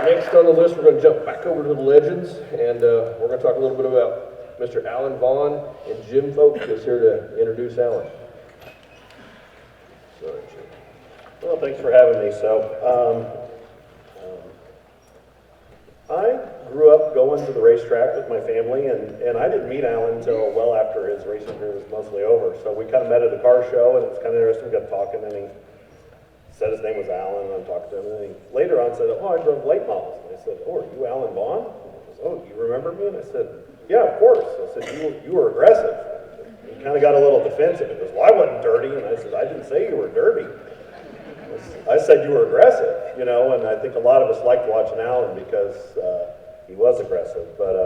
Next on the list, we're going to jump back over to the legends, and we're going to talk a little bit about Mr. Allan Vaughn, and Jim Folk is here to introduce Allan. Sorry, Jim. Well, thanks for having me. I grew up going to the racetrack with my family, and I didn't meet Allan until well after his racing career was mostly over. So we kind of met at a car show, and it was kind of interesting. We got talking, and he said his name was Allan, and I'm talking to him, and he later on said, "Oh, I drove late models." And I said, "Oh, are you Allan Vaughn?" He goes, "Oh, you remember me?" And I said, "Yeah, of course." I said, you were aggressive." He kind of got a little defensive. He goes, "Well, I wasn't dirty." And I said, "I didn't say you were dirty. I said you were aggressive," you know, and I think a lot of us liked watching Allan because he was aggressive. But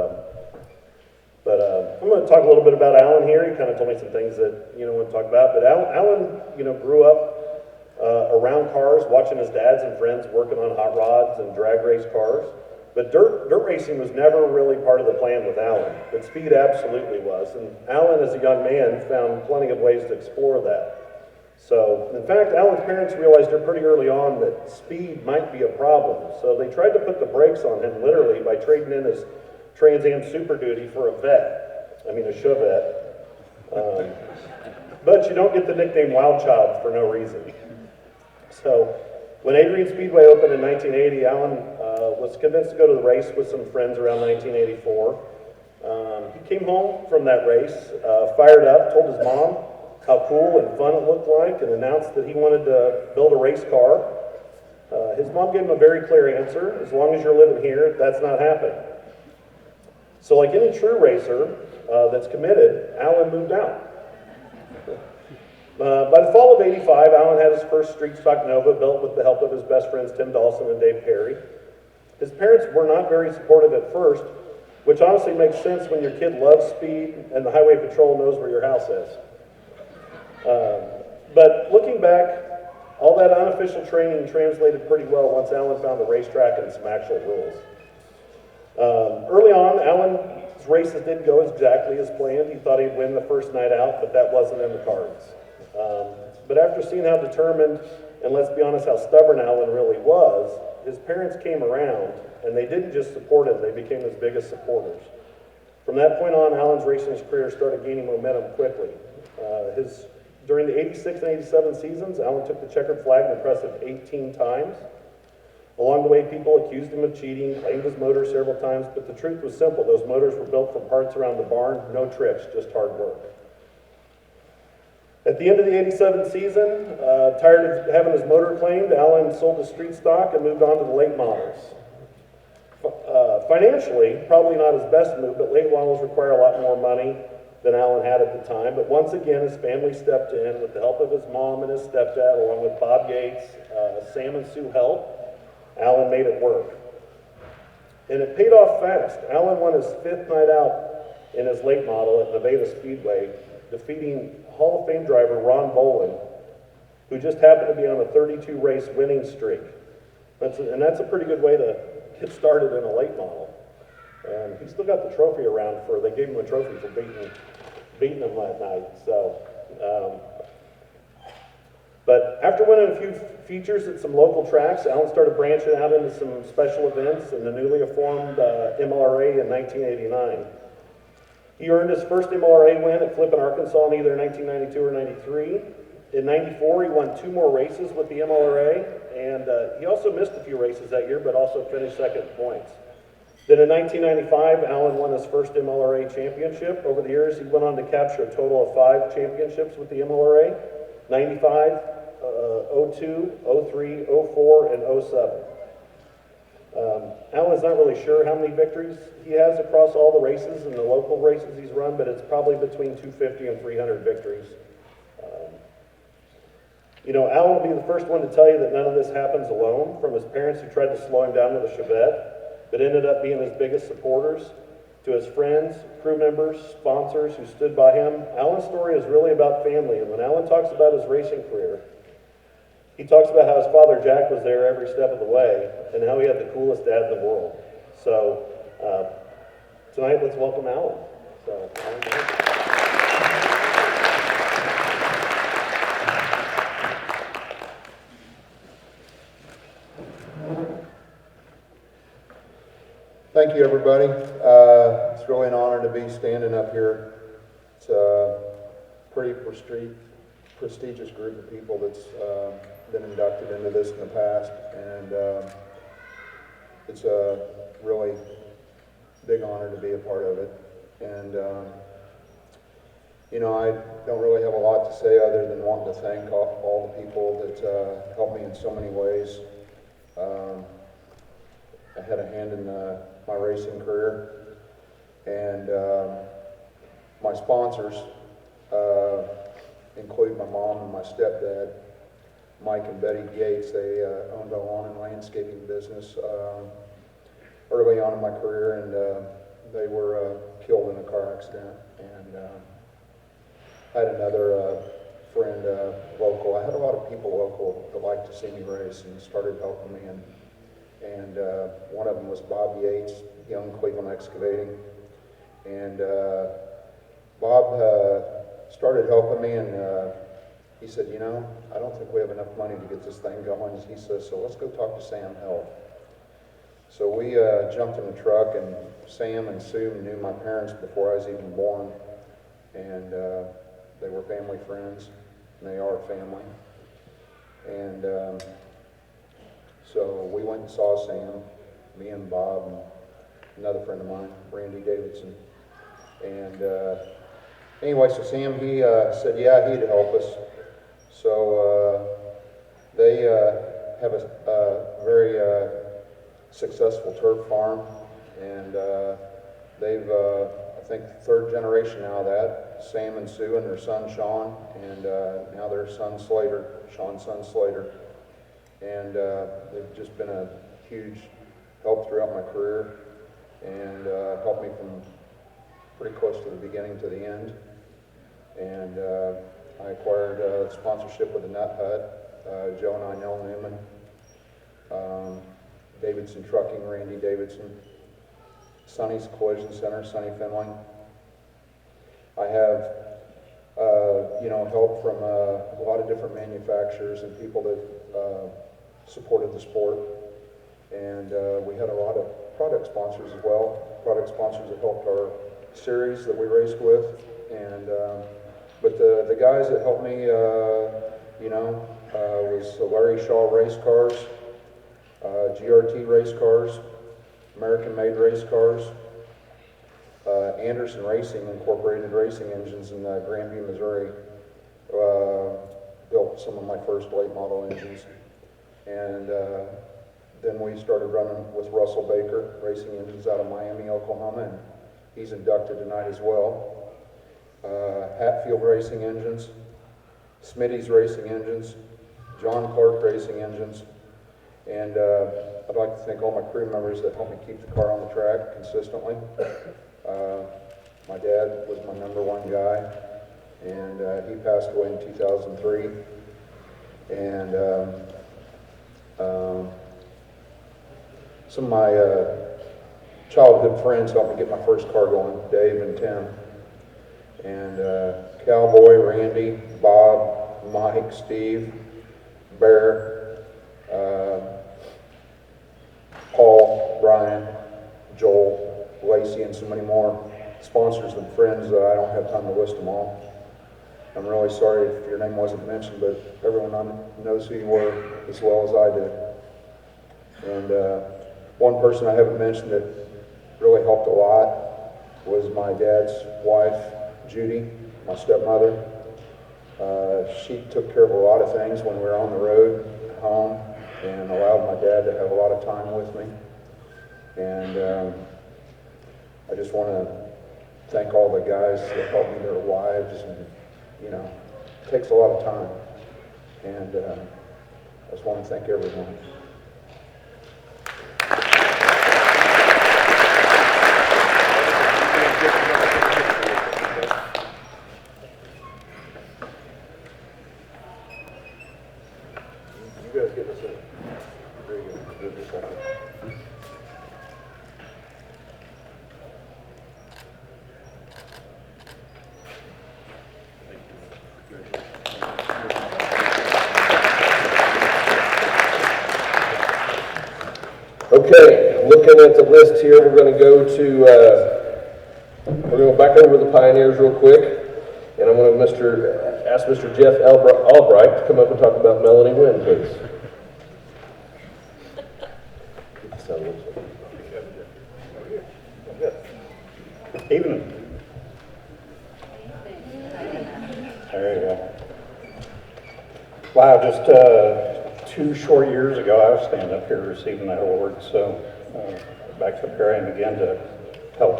I'm going to talk a little bit about Allan here. He kind of told me some things that, you know, I want to talk about. But Allan, you know, grew up around cars, watching his dads and friends working on hot rods and drag race cars. But dirt racing was never really part of the plan with Allan, but speed absolutely was. And Allan, as a young man, found plenty of ways to explore that. So, in fact, Allan's parents realized pretty early on that speed might be a problem. So they tried to put the brakes on him, literally, by trading in his Trans Am Super Duty for a Chevette. But you don't get the nickname Wild Child for no reason. So, when Adrian Speedway opened in 1980, Allan was convinced to go to the race with some friends around 1984. He came home from that race, fired up, told his mom how cool and fun it looked like, and announced that he wanted to build a race car. His mom gave him a very clear answer: as long as you're living here, that's not happening. So like any true racer that's committed, Allan moved out. By the fall of '85, Allan had his first street stock Nova built with the help of his best friends Tim Dawson and Dave Perry. His parents were not very supportive at first, which honestly makes sense when your kid loves speed and the highway patrol knows where your house is. But looking back, all that unofficial training translated pretty well once Allan found a racetrack and some actual rules. Early on, Allan's races didn't go exactly as planned. He thought he'd win the first night out, but that wasn't in the cards. But after seeing how determined, and let's be honest, how stubborn Allan really was, his parents came around, and they didn't just support him, they became his biggest supporters. From that point on, Allan's racing career started gaining momentum quickly. During the '86 and '87 seasons, Allan took the checkered flag an impressive 18 times. Along the way, people accused him of cheating, claimed his motor several times, but the truth was simple. Those motors were built from parts around the barn, no tricks, just hard work. At the end of the '87 season, tired of having his motor claimed, Allan sold his street stock and moved on to the late models. Financially, probably not his best move, but late models require a lot more money, than Allan had at the time, but once again, his family stepped in with the help of his mom and his stepdad, along with Bob Gates, Sam and Sue help. Allan made it work. And it paid off fast. Allan won his 5th night out in his late model at Nevada Speedway, defeating Hall of Fame driver Ron Bolin, who just happened to be on a 32 race winning streak. That's a pretty good way to get started in a late model. And he still got the trophy around they gave him a trophy for beating him that night. So, but after winning a few features at some local tracks, Allan started branching out into some special events in the newly formed MLRA in 1989. He earned his first MLRA win at Flippin, Arkansas in either 1992 or 93. In 94, he won 2 more races with the MLRA, and he also missed a few races that year, but also finished second in points. Then in 1995, Allan won his first MLRA championship. Over the years, he went on to capture a total of 5 championships with the MLRA, 95, 02, 03, 04, and 07. Allan's not really sure how many victories he has across all the races and the local races he's run, but it's probably between 250 and 300 victories. You know, Allan will be the first one to tell you that none of this happens alone, from his parents who tried to slow him down with a Chevette, but ended up being his biggest supporters, to his friends, crew members, sponsors who stood by him. Allan's story is really about family, and when Allan talks about his racing career, he talks about how his father Jack was there every step of the way, and how he had the coolest dad in the world. So, tonight, let's welcome Allan. Thank you, everybody. It's really an honor to be standing up here. It's a pretty prestigious group of people that's been inducted into this in the past, and it's a really big honor to be a part of it. And you know, I don't really have a lot to say other than wanting to thank all the people that helped me in so many ways. I had a hand in my racing career, and my sponsors include my mom and my stepdad, Mike and Betty Gates. They owned a lawn and landscaping business early on in my career, and they were killed in a car accident. And I had another friend local. I had a lot of people local that liked to see me race and started helping me. And one of them was Bob Yates, Young Cleveland Excavating. And Bob started helping me, and he said, you know, I don't think we have enough money to get this thing going. He says, so let's go talk to Sam Hill. So we jumped in the truck, and Sam and Sue knew my parents before I was even born. And they were family friends, and they are family. And so we went and saw Sam, me and Bob and another friend of mine, Randy Davidson. And anyway, so Sam, he said, yeah, he'd help us. So they have a very successful turf farm, and they've, I think, third generation now of that, Sam and Sue and their son Sean, and now their son Slater, Sean's son Slater. And they've just been a huge help throughout my career, and helped me from pretty close to the beginning to the end. And I acquired sponsorship with the Nut Hut, Joe and I, Nell Newman, Davidson Trucking, Randy Davidson, Sonny's Collision Center, Sonny Finley. I have you know, help from a lot of different manufacturers and people that supported the sport. And we had a lot of product sponsors as well, product sponsors that helped our series that we raced with. And but the guys that helped me, you know, was Larry Shaw Race Cars, GRT Race Cars, American-made race cars, Anderson Racing Incorporated Racing Engines in Grandview, Missouri. Built some of my first late model engines. And then we started running with Russell Baker Racing Engines out of Miami, Oklahoma, and he's inducted tonight as well. Hatfield Racing Engines, Smitty's Racing Engines, John Clark Racing Engines, and I'd like to thank all my crew members that helped me keep the car on the track consistently. My dad was my #1 guy, and he passed away in 2003. And some of my childhood friends helped me get my first car going, Dave and Tim. And Cowboy, Randy, Bob, Mike, Steve, Bear, Paul, Brian, Joel, Lacey, and so many more sponsors and friends that I don't have time to list them all. I'm really sorry if your name wasn't mentioned, but everyone knows who you were as well as I did. And one person I haven't mentioned that really helped a lot was my dad's wife, Judy, my stepmother. She took care of a lot of things when we were on the road, home, and allowed my dad to have a lot of time with me. And I just want to thank all the guys that helped me, their wives, and it takes a lot of time. And I just want to thank everyone. You guys get this in. Very good. Good this second. Okay, looking at the list here, we're going to go back over the Pioneers real quick, and I'm going to ask Mr. Jeff Albright to come up and talk about Melanie Win, please. Evening. There you go. Wow, just 2 short years ago, I was standing up here receiving that award, so back up here I am again to help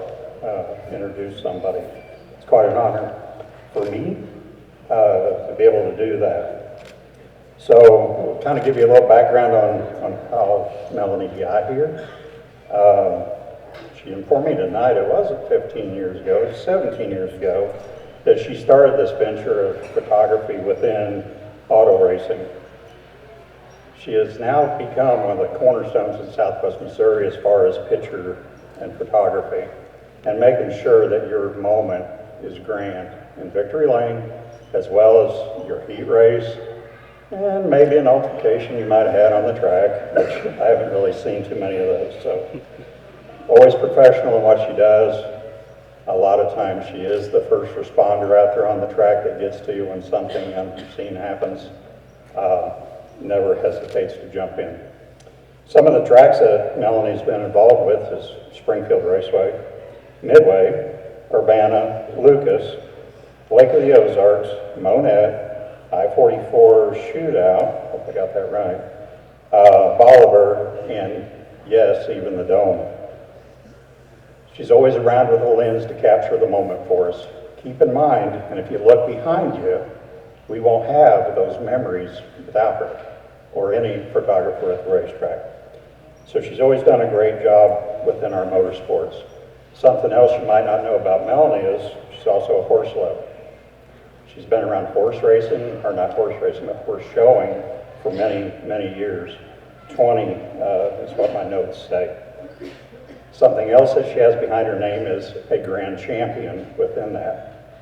introduce somebody. It's quite an honor for me to be able to do that. So, kind of give you a little background on how Melanie got here. She informed me tonight it wasn't 15 years ago, it was 17 years ago that she started this venture of photography within auto racing. She has now become one of the cornerstones in Southwest Missouri as far as picture and photography and making sure that your moment is grand in Victory Lane as well as your heat race and maybe an altercation you might have had on the track, which I haven't really seen too many of those. So, always professional in what she does. A lot of times she is the first responder out there on the track that gets to you when something unforeseen happens. Never hesitates to jump in. Some of the tracks that Melanie's been involved with is Springfield Raceway, Midway, Urbana, Lucas, Lake of the Ozarks, Monette, I-44 Shootout, hope I got that right, Bolivar, and yes, even the Dome. She's always around with a lens to capture the moment for us. Keep in mind, and if you look behind you, we won't have those memories without her or any photographer at the racetrack. So she's always done a great job within our motorsports. Something else you might not know about Melanie is she's also a horse lover. She's been around horse racing, or not horse racing, but horse showing for many, many years. 20 is what my notes say. Something else that she has behind her name is a grand champion within that.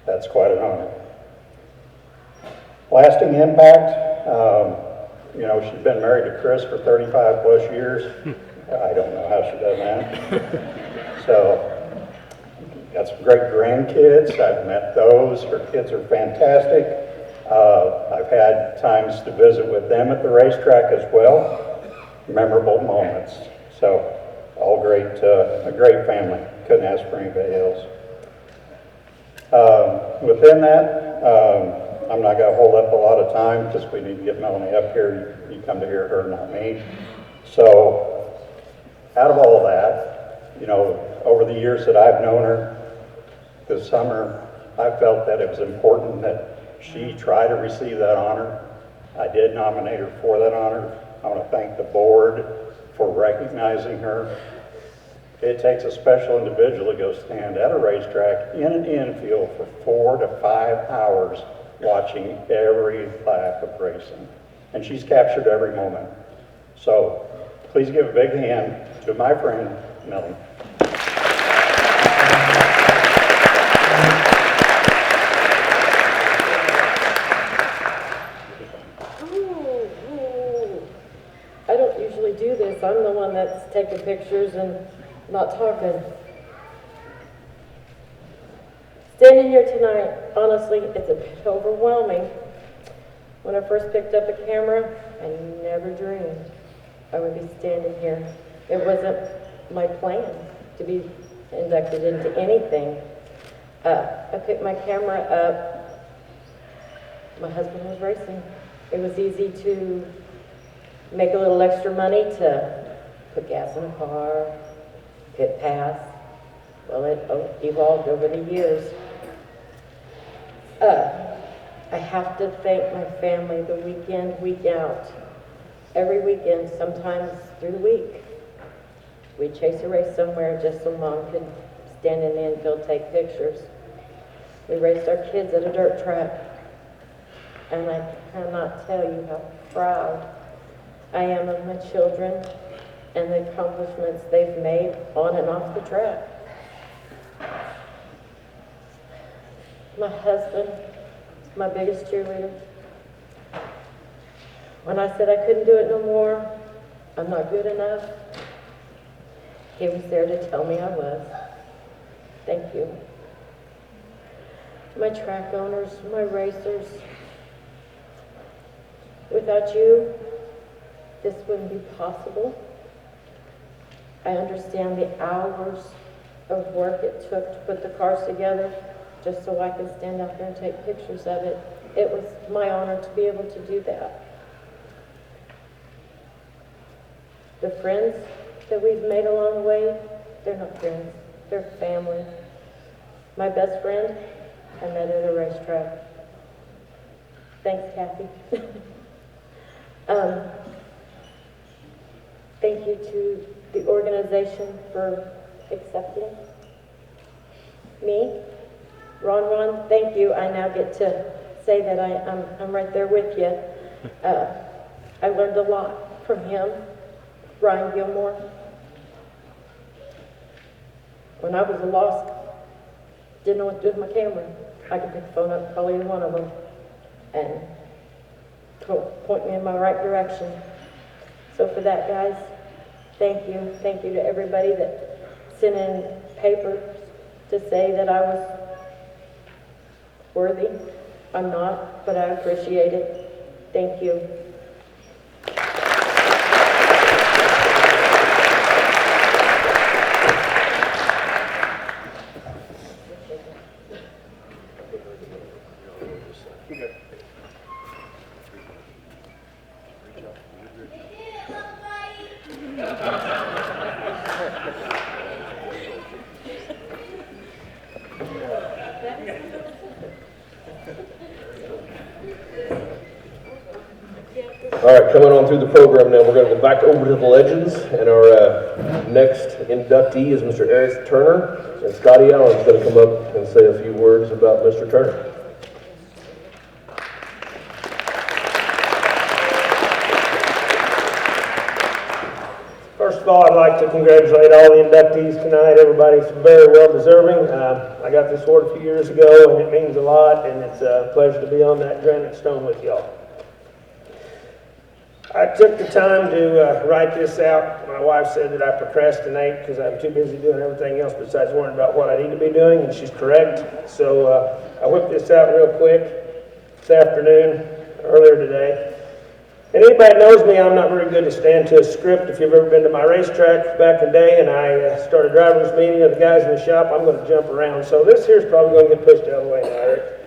That's quite an honor. Lasting impact, she's been married to Chris for 35 plus years. I don't know how she does that. So, got some great grandkids. I've met those. Her kids are fantastic. I've had times to visit with them at the racetrack as well. Memorable moments. So, all great, a great family. Couldn't ask for anybody else. Within that, I'm not going to hold up a lot of time because we need to get Melanie up here. You come to hear her, not me. So, out of all of that, over the years that I've known her, this summer, I felt that it was important that she try to receive that honor. I did nominate her for that honor. I want to thank the board for recognizing her. It takes a special individual to go stand at a racetrack in an infield for 4 to 5 hours watching every lap of racing. And she's captured every moment. So please give a big hand to my friend, Melanie. I don't usually do this. I'm the one that's taking pictures and not talking. Standing here tonight, honestly, it's a bit overwhelming. When I first picked up a camera, I never dreamed I would be standing here. It wasn't my plan to be inducted into anything. I picked my camera up. My husband was racing. It was easy to make a little extra money to put gas in the car, pit pass. Well, it evolved over the years. I have to thank my family the week in, week out. Every weekend, sometimes through the week. We'd chase a race somewhere just so Mom could stand in the infield, take pictures. We raced our kids at a dirt track. And I cannot tell you how proud I am of my children and the accomplishments they've made on and off the track. My husband is my biggest cheerleader. When I said I couldn't do it no more, I'm not good enough, he was there to tell me I was. Thank you. My track owners, my racers, without you, this wouldn't be possible. I understand the hours of work it took to put the cars together just so I could stand out there and take pictures of it. It was my honor to be able to do that. The friends that we've made along the way, they're not friends, they're family. My best friend, I met at a racetrack. Thanks, Kathy. Thank you to the organization for accepting me. Ron, thank you. I now get to say that I'm right there with you. I learned a lot from him. Brian Gilmore. When I was lost, didn't know what to do with my camera, I could pick the phone up, call either one of them, and point me in my right direction. So for that, guys, thank you. Thank you to everybody that sent in papers to say that I was worthy. I'm not, but I appreciate it. Thank you. All right, coming on through the program now, we're going to go back over to the legends, and our next inductee is Mr. Eric Turner, and Scotty Allen's going to come up and say a few words about Mr. Turner. First of all, I'd like to congratulate all the inductees tonight. Everybody's very well deserving. I got this award a few years ago, and it means a lot, and it's a pleasure to be on that granite stone with y'all. I took the time to write this out. My wife said that I procrastinate because I'm too busy doing everything else besides worrying about what I need to be doing, and she's correct. So I whipped this out real quick this afternoon, earlier today. And anybody that knows me, I'm not very good to stand to a script. If you've ever been to my racetrack back in the day and I start a driver's meeting of the guys in the shop, I'm going to jump around. So this here's probably going to get pushed out of the way now, Eric.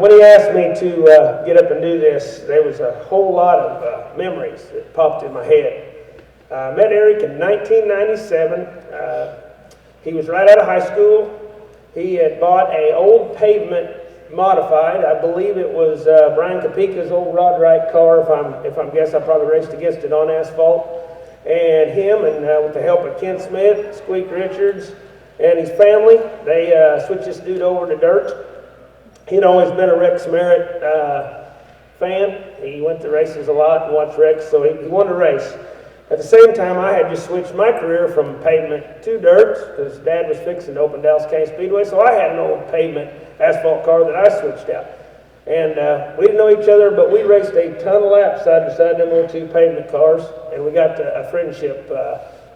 When he asked me to get up and do this, there was a whole lot of memories that popped in my head. I met Eric in 1997. He was right out of high school. He had bought a old pavement modified. I believe it was Brian Kapika's old Rod Wright car. If I'm guessing, I probably raced against it on Asphalt. And him, and with the help of Ken Smith, Squeak Richards, and his family, they switched this dude over to dirt. He'd always been a Rex Merritt fan. He went to races a lot and watched Rex, so he wanted to race. At the same time, I had just switched my career from pavement to dirt because Dad was fixing to open Dallas County Speedway, so I had an old pavement asphalt car that I switched out. And we didn't know each other, but we raced a ton of laps side by side in them little two pavement cars, and we got a friendship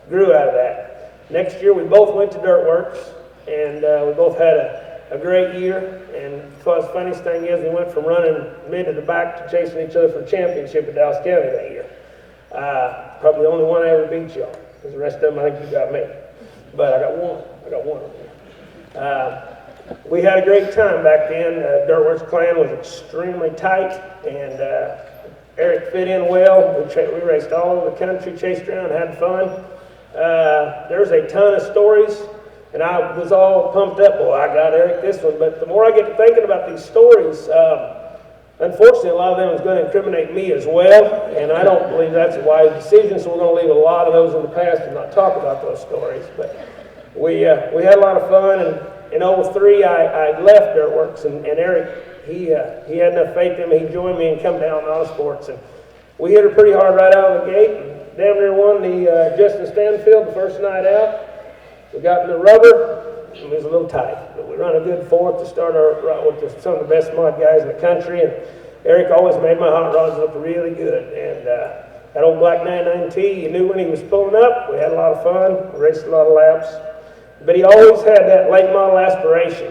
grew out of that. Next year, we both went to Dirt Works, and we both had a great year. And the funniest thing is, we went from running mid to the back to chasing each other for the championship at Dallas County that year. Probably the only one I ever beat y'all, because the rest of them I think you got me. But I got one of them. We had a great time back then. Dirtworks clan was extremely tight, and Eric fit in well. We raced all over the country, chased around, had fun. There's a ton of stories, and I was all pumped up. Boy, I got Eric this one. But the more I get to thinking about these stories, unfortunately, a lot of them is going to incriminate me as well, and I don't believe that's a wise decision, so we're going to leave a lot of those in the past and not talk about those stories. But we had a lot of fun, and in 2003, I left Dirtworks, and Eric, he had enough faith in me. He joined me and come down to Autosports, and we hit her pretty hard right out of the gate, and damn near won the Justin Stanfield the first night out. We got in the rubber, and it was a little tight, but we run a good fourth to start our run with some of the best mud guys in the country, and Eric always made my hot rods look really good, and that old black 99T, you knew when he was pulling up. We had a lot of fun, we raced a lot of laps. But he always had that late model aspiration.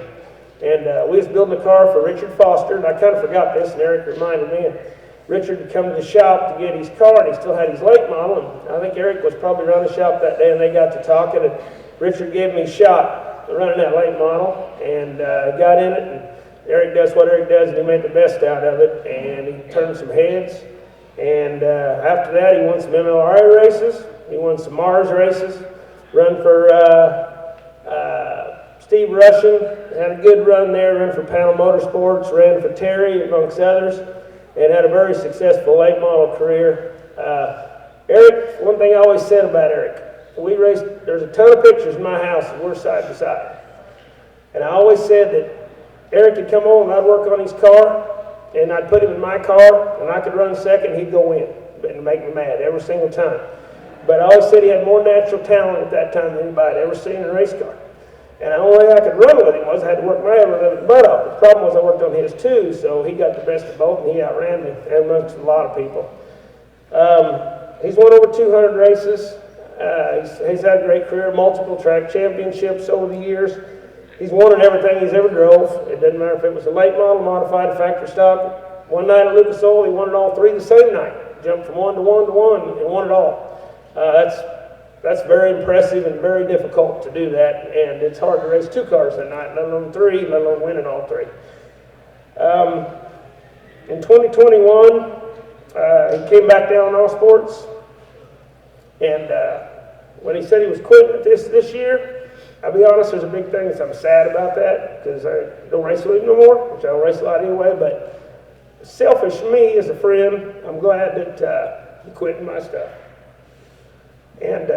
And we was building a car for Richard Foster, and I kind of forgot this, and Eric reminded me. And Richard had come to the shop to get his car, and he still had his late model. And I think Eric was probably running the shop that day, and they got to talking, and Richard gave me a shot running that late model, and got in it. And Eric does what Eric does, and he made the best out of it, and he turned some heads. And after that, he won some MLRA races. He won some Mars races, run for Steve Russian, had a good run there, ran for Panel Motorsports, ran for Terry, amongst others, and had a very successful late model career. Eric, one thing I always said about Eric, we raced, there's a ton of pictures in my house, and we're side by side. And I always said that Eric would come over and I'd work on his car, and I'd put him in my car, and I could run second, he'd go in, and make me mad every single time. But I always said he had more natural talent at that time than anybody I'd ever seen in a race car. And the only way I could run with him was I had to work my ever butt off. The problem was I worked on his too, so he got the best of both, and he outran me, amongst a lot of people. He's won over 200 races. He's had a great career, multiple track championships over the years. He's won in everything he's ever drove. It doesn't matter if it was a late model, modified, factory stock. One night at Lucas Oil, he won it all three the same night. Jumped from 1 to 1 to 1 and won it all. That's very impressive and very difficult to do that, and it's hard to race two cars that night, let alone three, let alone winning all three. In 2021, he came back down to Autosports, and when he said he was quitting this year, I'll be honest, there's a big thing that I'm sad about that, because I don't race with him no more, which I don't race a lot anyway, but selfish me as a friend, I'm glad that he quit my stuff. And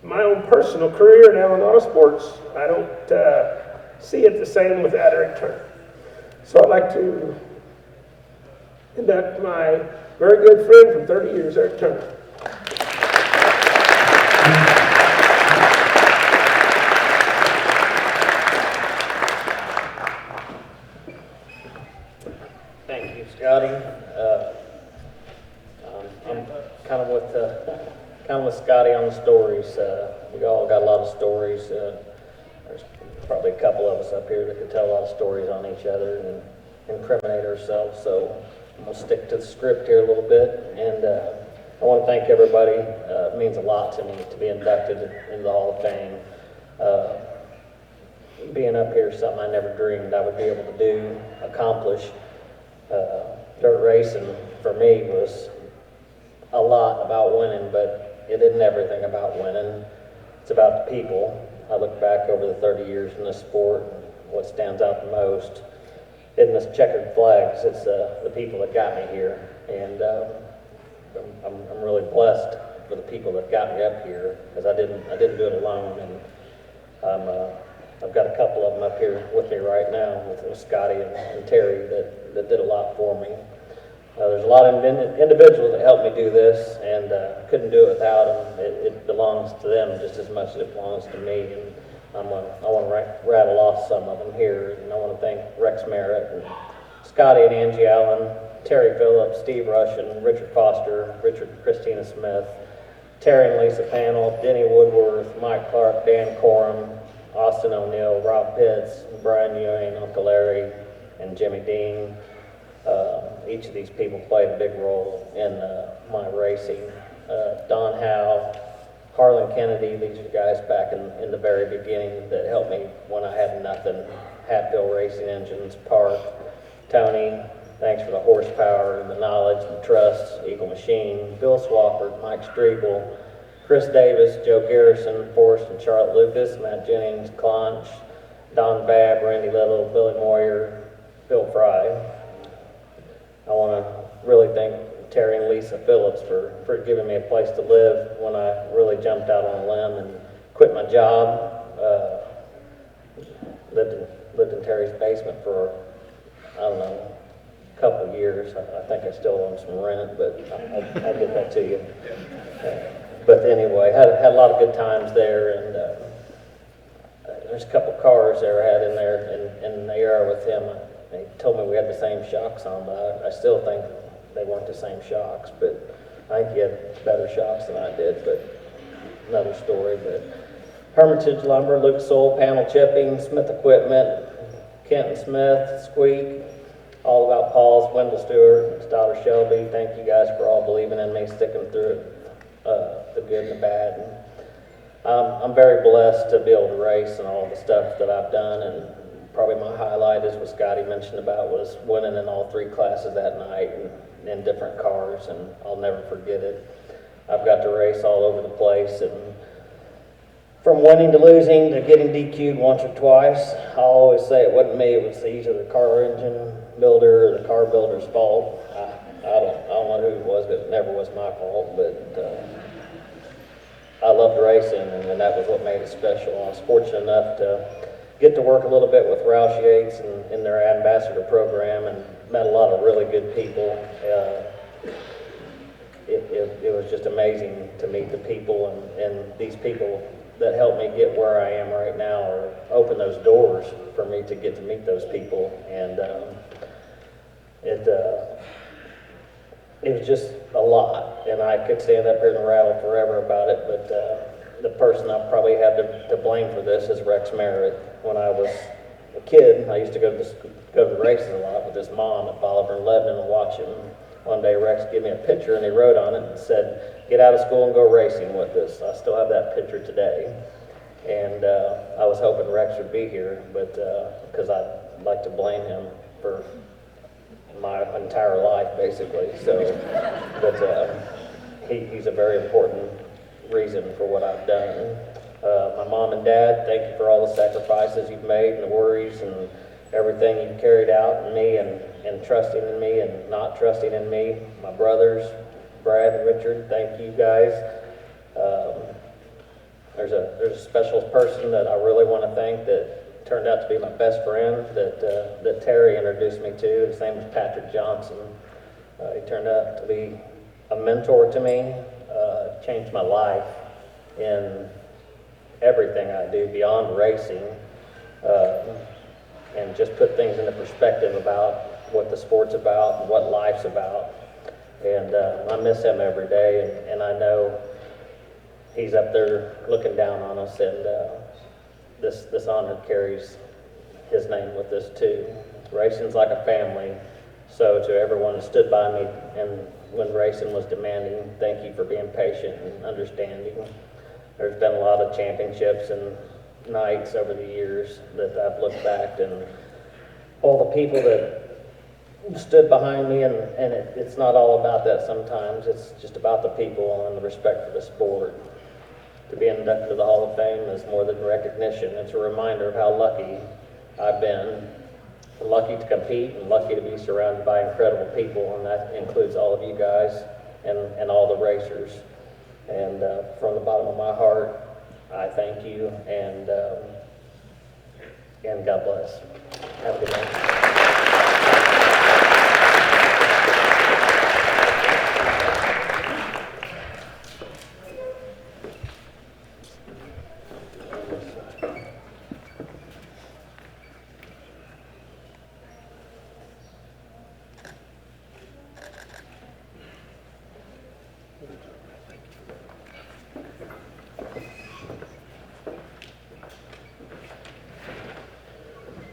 my own personal career now in Autosports, I don't see it the same without Eric Turner. So I'd like to induct my very good friend from 30 years, Eric Turner. Thank you, Scotty. I'm kind of with Scotty on the stories. We all got a lot of stories. There's probably a couple of us up here that could tell a lot of stories on each other and incriminate ourselves. So I'm gonna stick to the script here a little bit. And I want to thank everybody. It means a lot to me to be inducted into the Hall of Fame. Being up here is something I never dreamed I would be able to accomplish. Dirt racing for me was a lot about winning, but it isn't everything about winning. It's about the people. I look back over the 30 years in this sport, and what stands out the most in this checkered flags, it's the people that got me here. And I'm really blessed for the people that got me up here, because I didn't do it alone. And I've got a couple of them up here with me right now, with Scotty and Terry, that did a lot for me. There's a lot of individuals that helped me do this, and couldn't do it without them. It belongs to them just as much as it belongs to me. And I want to rattle off some of them here. And I want to thank Rex Merritt, and Scotty and Angie Allen, Terry Phillips, Steve Russian, Richard Foster, Richard and Christina Smith, Terry and Lisa Panel, Denny Woodworth, Mike Clark, Dan Corum, Austin O'Neill, Rob Pitts, Brian Ewing, Uncle Larry, and Jimmy Dean. Each of these people played a big role in my racing. Don Howe, Harlan Kennedy, these are guys back in the very beginning that helped me when I had nothing. Hatfield Racing Engines, Park, Tony, thanks for the horsepower, the knowledge, the trust, Eagle Machine, Bill Swafford, Mike Striegel, Chris Davis, Joe Garrison, Forrest and Charlotte Lucas, Matt Jennings, Clonch, Don Babb, Randy Little, Billy Moyer, Phil Fry. I want to really thank Terry and Lisa Phillips for giving me a place to live when I really jumped out on a limb and quit my job. Lived in Terry's basement for, I don't know, a couple of years. I think I still owe him some rent, but I'll get that to you. But anyway, had a lot of good times there, and there's a couple cars there I had in there in the era with him. They told me we had the same shocks on, but I still think they weren't the same shocks. But I think he had better shocks than I did, but another story. But Hermitage Lumber, Luke Soul, Panel Chipping, Smith Equipment, Kenton Smith, Squeak, All About Paul's, Wendell Stewart, his daughter Shelby. Thank you guys for all believing in me, sticking through it, the good and the bad. And I'm very blessed to be able to race and all the stuff that I've done. And probably my highlight is what Scotty mentioned about was winning in all three classes that night and in different cars, and I'll never forget it. I've got to race all over the place, and from winning to losing to getting DQ'd once or twice. I always say it wasn't me, it was either the car engine builder or the car builder's fault. I don't know who it was, but it never was my fault. But I loved racing, and that was what made it special. I was fortunate enough to get to work a little bit with Roush Yates and in their ambassador program, and met a lot of really good people. It was just amazing to meet the people, and these people that helped me get where I am right now, or open those doors for me to get to meet those people. And it was just a lot, and I could stand up here and rattle forever about it, but the person I probably had to blame for this is Rex Merritt. When I was a kid, I used to go to the races a lot with his mom at Bolivar and Lebanon and watch him. One day Rex gave me a picture and he wrote on it and said, "Get out of school and go racing with us." I still have that picture today. And I was hoping Rex would be here, but because I'd like to blame him for my entire life, basically. So, but he's a very important reason for what I've done. My mom and dad, thank you for all the sacrifices you've made and the worries and everything you've carried out in me, and trusting in me and not trusting in me. My brothers, Brad and Richard, thank you guys. There's a special person that I really want to thank that turned out to be my best friend that Terry introduced me to. His name is Patrick Johnson. He turned out to be a mentor to me, changed my life in everything I do beyond racing, and just put things into perspective about what the sport's about and what life's about. And I miss him every day, and I know he's up there looking down on us, and this honor carries his name with us too. Racing's like a family, so to everyone that stood by me and when racing was demanding, thank you for being patient and understanding. There's been a lot of championships and nights over the years that I've looked back, and all the people that stood behind me, and it's not all about that sometimes. It's just about the people and the respect for the sport. to be inducted to the Hall of Fame is more than recognition. It's a reminder of how lucky I've been, lucky to compete and lucky to be surrounded by incredible people, and that includes all of you guys and all the racers. And from the bottom of my heart, I thank you, and God bless. Have a good night.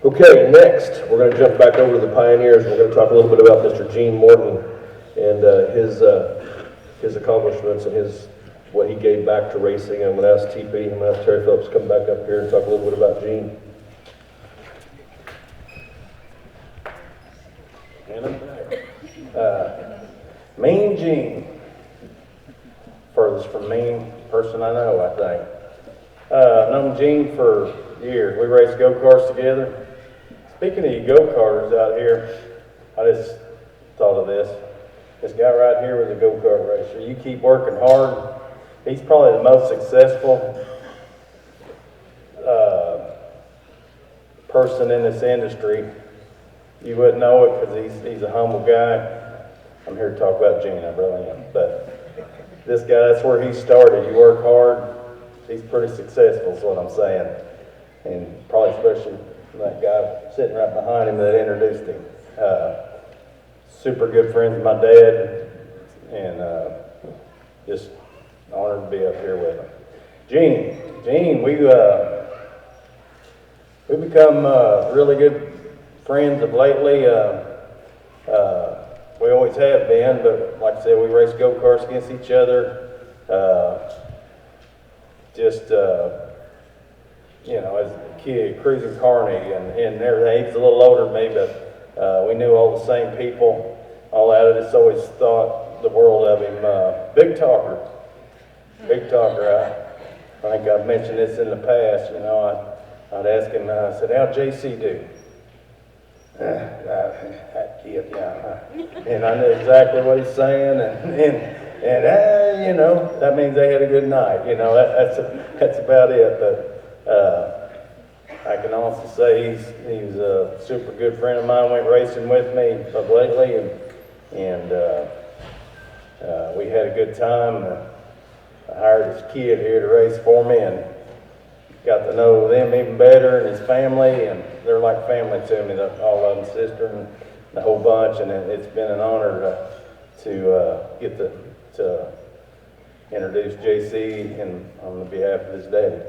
Okay, next, we're going to jump back over to the Pioneers. We're going to talk a little bit about Mr. Gene Morton and his accomplishments and what he gave back to racing. I'm going to ask TP, I'm going to ask Terry Phillips to come back up here and talk a little bit about Gene. Mean Gene, furthest from mean person I know, I think. Known Gene for years. We raced go-karts together. Speaking of you go-karters out here, I just thought of this. This guy right here was a go-kart racer. You keep working hard. He's probably the most successful person in this industry. You wouldn't know it because he's a humble guy. I'm here to talk about Gene, I really am. But this guy, that's where he started. You work hard, he's pretty successful is what I'm saying. And probably especially that guy sitting right behind him that introduced him. Super good friends with my dad, and just honored to be up here with him. Gene, we become really good friends of lately. We always have been, but like I said, we race go-karts against each other. You know, as a kid, cruising Carney and everything. He's a little older than me, but we knew all the same people. All that. I just always thought the world of him. Big talker. I think I've mentioned this in the past. You know, I'd ask him, I said, how'd JC do? That kid, yeah. And I knew exactly what he's saying, and you know, that means they had a good night. You know, that's about it. But I can also say he's a super good friend of mine. Went racing with me lately, and we had a good time. I hired this kid here to race for me, and got to know them even better and his family, and they're like family to me, all of them, sister and the whole bunch, and it's been an honor to get to introduce JC and on the behalf of his daddy.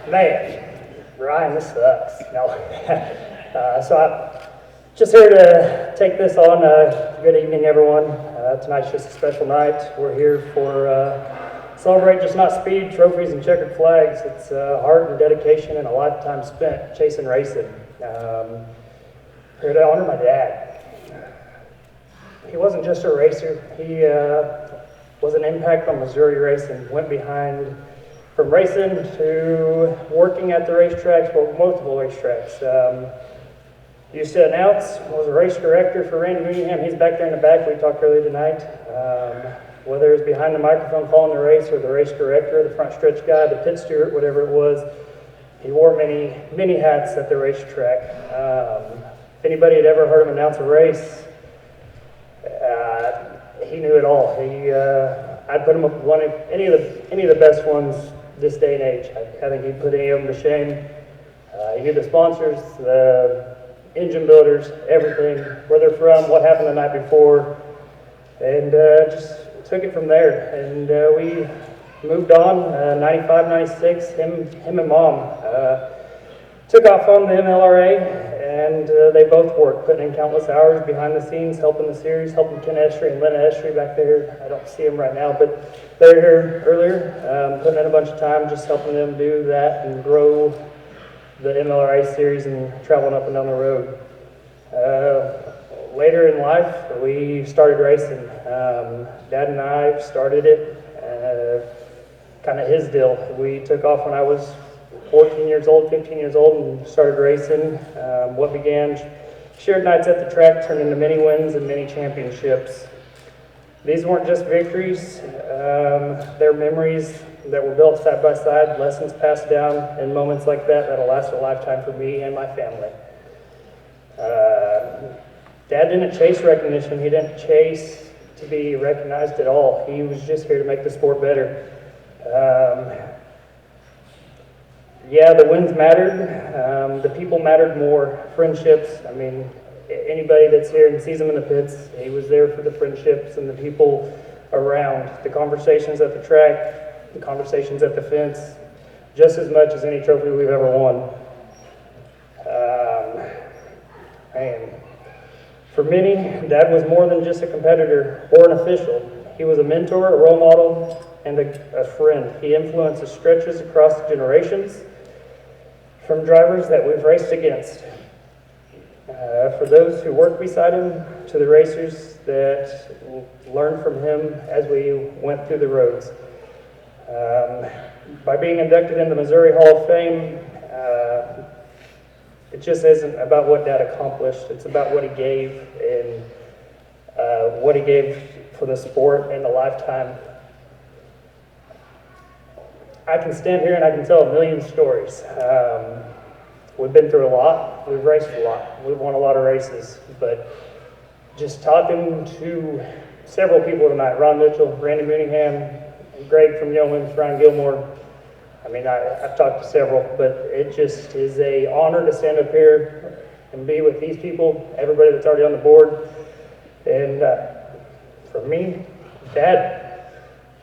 Man, Ryan, this sucks. No. So I'm just here to take this on. Good evening, everyone. Tonight's just a special night. We're here for celebrate just not speed, trophies, and checkered flags. It's heart and dedication and a lifetime spent chasing racing. Here to honor my dad. He wasn't just a racer. He was an impact on Missouri racing. Went behind from racing to working at the racetracks, well, multiple racetracks. Used to announce, was a race director for Randy Mooneyham. He's back there in the back. We talked earlier tonight. Whether it's behind the microphone calling the race or the race director, the front stretch guy, the pit steward, whatever it was, he wore many hats at the racetrack. If anybody had ever heard him announce a race, he knew it all. I'd put him up with any of the best ones this day and age. I think he'd put any of them to shame. He knew the sponsors, the engine builders, everything, where they're from, what happened the night before, and just took it from there. And we moved on, 95, 96, him and Mom took off on the MLRA, and they both worked, putting in countless hours behind the scenes, helping the series, helping Ken Estrie and Lena Estrie back there. I don't see them right now, but they were here earlier, putting in a bunch of time, just helping them do that and grow the MLRA series and traveling up and down the road. Later in life, we started racing. Dad and I started it, kind of his deal. We took off when I was 14 years old, 15 years old, and started racing. What began shared nights at the track turned into many wins and many championships. These weren't just victories, they're memories that were built side by side, lessons passed down, and moments like that that'll last a lifetime for me and my family. Dad didn't chase recognition. He didn't chase to be recognized at all. He was just here to make the sport better. Yeah, the wins mattered. The people mattered more. Friendships. I mean, anybody that's here and sees him in the pits, he was there for the friendships and the people around. The conversations at the track, the conversations at the fence, just as much as any trophy we've ever won. Man. For many, Dad was more than just a competitor or an official. He was a mentor, a role model, and a friend. He influenced the stretches across generations from drivers that we've raced against. For those who worked beside him, to the racers that learned from him as we went through the roads. By being inducted into the Missouri Hall of Fame, it just isn't about what Dad accomplished. It's about what he gave and what he gave for the sport and the lifetime. I can stand here and I can tell a million stories. We've been through a lot. We've raced a lot. We've won a lot of races. But just talking to several people tonight, Ron Mitchell, Randy Mooningham, Greg from Yeomans, Ryan Gilmore. I mean, I've talked to several, but it just is an honor to stand up here and be with these people, everybody that's already on the board. And for me, Dad,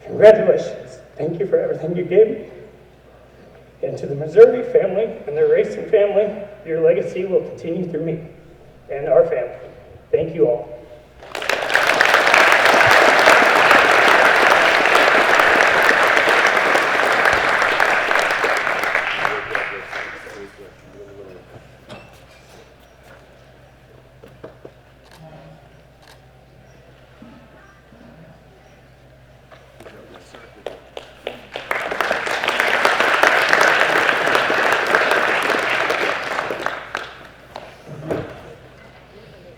congratulations. Thank you for everything you gave me. And to the Missouri family and the racing family, your legacy will continue through me and our family. Thank you all.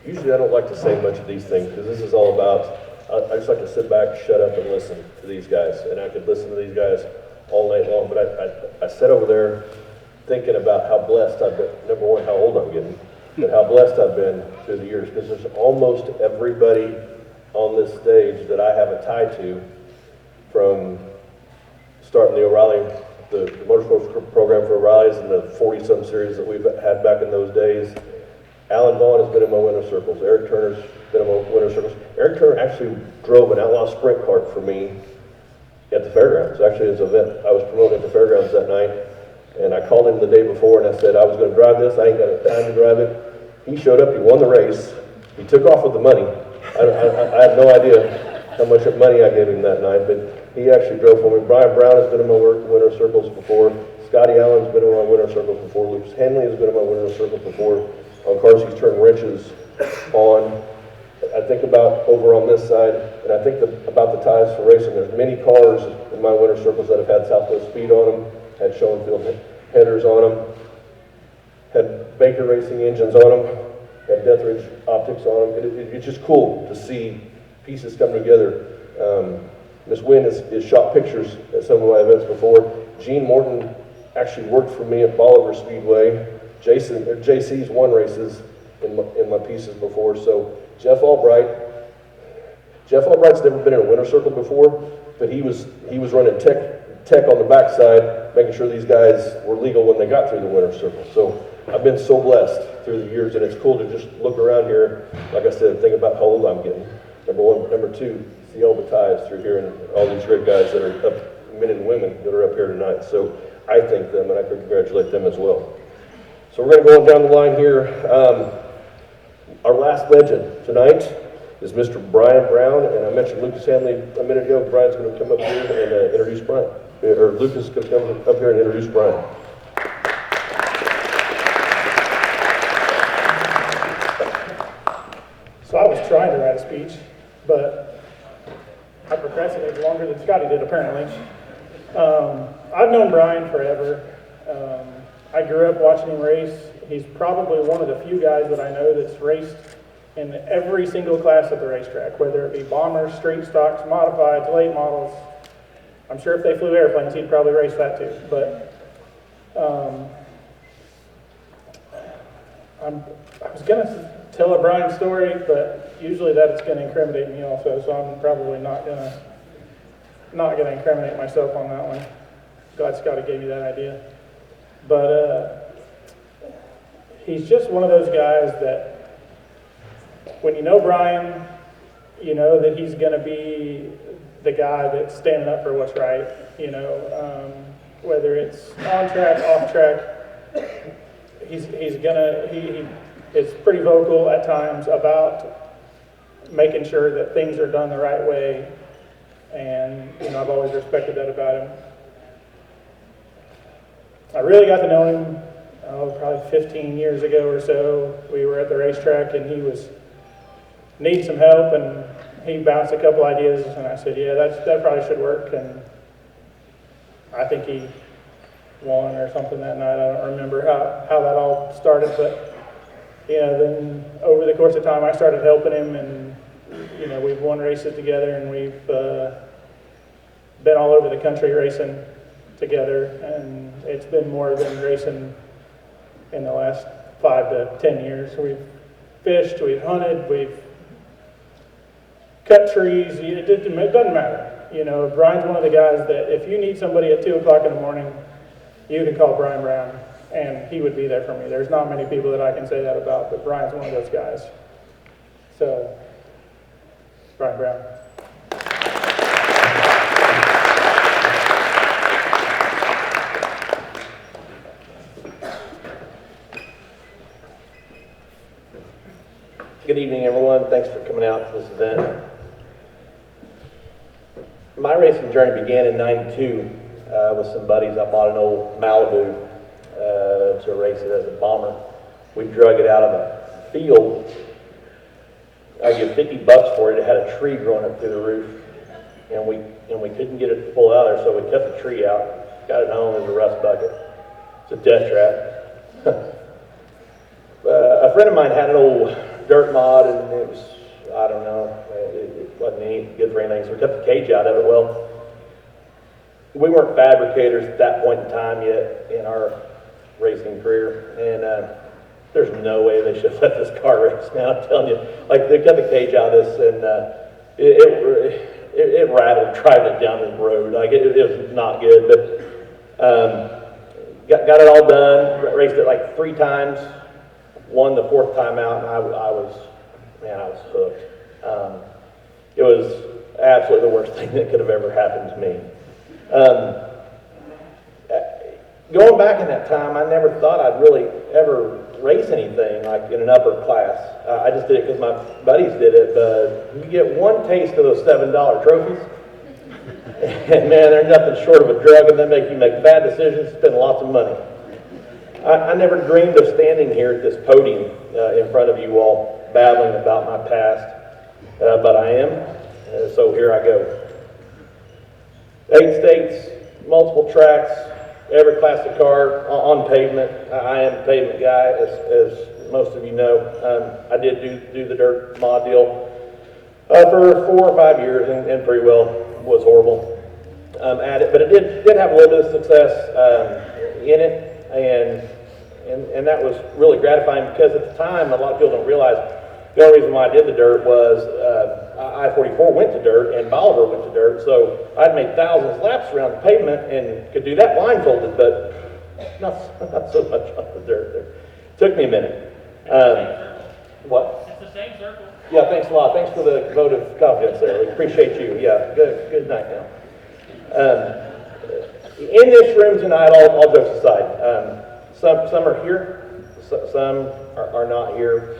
Usually I don't like to say much of these things because this is all about, I just like to sit back, shut up, and listen to these guys. And I could listen to these guys all night long, but I sat over there thinking about how blessed I've been. Number one, how old I'm getting, but how blessed I've been through the years, because there's almost everybody on this stage that I have a tie to, from starting the O'Reilly, the motorsports program for O'Reilly's and the 40-some series that we've had back in those days. Allan Vaughn has been in my winner circles. Eric Turner's been in my winner circles. Eric Turner actually drove an outlaw sprint cart for me at the fairgrounds. Actually, it's an event I was promoting at the fairgrounds that night, and I called him the day before and I said I was going to drive this. I ain't got time to drive it. He showed up. He won the race. He took off with the money. I have no idea how much money I gave him that night, but he actually drove for me. Brian Brown has been in my winner circles before. Scotty Allen's been in my winner circles before. Lucas Henley has been in my winner circles before. On cars he's turned wrenches on. I think about over on this side, and I think about the ties for racing. There's many cars in my winner circles that have had Southwest Speed on them, had Schoenfield headers on them, had Baker Racing engines on them, had Deathridge optics on them. It's just cool to see pieces come together. Miss Win has shot pictures at some of my events before. Gene Morton actually worked for me at Bolivar Speedway. JC's won races in my pieces before. So Jeff Albright's never been in a winner circle before, but he was running tech on the backside, making sure these guys were legal when they got through the winner circle. So I've been so blessed through the years, and it's cool to just look around here, like I said, think about how old I'm getting. Number one. Number two, see all the ties through here and all these great guys that are up, men and women that are up here tonight. So I thank them, and I congratulate them as well. So we're going to go on down the line here. Our last legend tonight is Mr. Brian Brown, and I mentioned Lucas Henley a minute ago. Brian's going to come up here and introduce Brian. Or Lucas is going to come up here and introduce Brian. speech, but I procrastinated longer than Scotty did, apparently. I've known Brian forever. I grew up watching him race. He's probably one of the few guys that I know that's raced in every single class at the racetrack, whether it be bombers, street stocks, modifieds, late models. I'm sure if they flew airplanes, he'd probably race that too. But I was going to tell a Brian story, but usually that's going to incriminate me also, so I'm probably not going to incriminate myself on that one. Glad Scotty gave me that idea. But he's just one of those guys that when you know Brian, you know that he's going to be the guy that's standing up for what's right, you know, whether it's on track, off track. He is pretty vocal at times about making sure that things are done the right way, and you know, I've always respected that about him. I really got to know him probably 15 years ago or so. We were at the racetrack and he was needing some help, and he bounced a couple ideas, and I said, yeah, that probably should work, and I think he won or something that night. I don't remember how that all started, but you know, then over the course of time I started helping him, and you know, we've won races together, and we've been all over the country racing together, and it's been more than racing in the last 5 to 10 years. We've fished, we've hunted, we've cut trees. It doesn't matter. You know, Brian's one of the guys that if you need somebody at 2 o'clock in the morning, you can call Brian Brown, and he would be there for me. There's not many people that I can say that about, but Brian's one of those guys. So, Brian Brown. Good evening, everyone. Thanks for coming out to this event. My racing journey began in '92 with some buddies. I bought an old Malibu to race it as a bomber. We drug it out of a field. I give $50 for it. It had a tree growing up through the roof, and we couldn't get it to pull out of there, so we cut the tree out, got it home as a rust bucket. It's a death trap. A friend of mine had an old dirt mod, and it was, I don't know, it wasn't any good for anything, so we cut the cage out of it. Well, we weren't fabricators at that point in time yet in our racing career, and there's no way they should have let this car race. Now I'm telling you, like, they cut the cage out of this, and it rattled driving it down the road. Like, it was not good, but got it all done, raced it like 3 times, won the 4th time out, and I was hooked. It was absolutely the worst thing that could have ever happened to me. Going back in that time, I never thought I'd really ever race anything like in an upper class. I just did it because my buddies did it, but you get one taste of those $7 trophies, and man, they're nothing short of a drug, and they make you make bad decisions, spend lots of money. I never dreamed of standing here at this podium in front of you all, babbling about my past, but I am, so here I go. 8 states, multiple tracks, every class of car on pavement. I am a pavement guy, as most of you know. I did do the dirt mod deal for 4 or 5 years, and pretty well was horrible at it, but it did have a little bit of success in it. And that was really gratifying, because at the time, a lot of people don't realize, the only reason why I did the dirt was I-44 went to dirt and Bolivar went to dirt, so I'd made thousands of laps around the pavement and could do that blindfolded, but not so much on the dirt there. Took me a minute. What? It's the same circle. Yeah, thanks a lot. Thanks for the vote of confidence there. We appreciate you. Yeah, good night now. In this room tonight, all jokes aside, some are here, some are not here,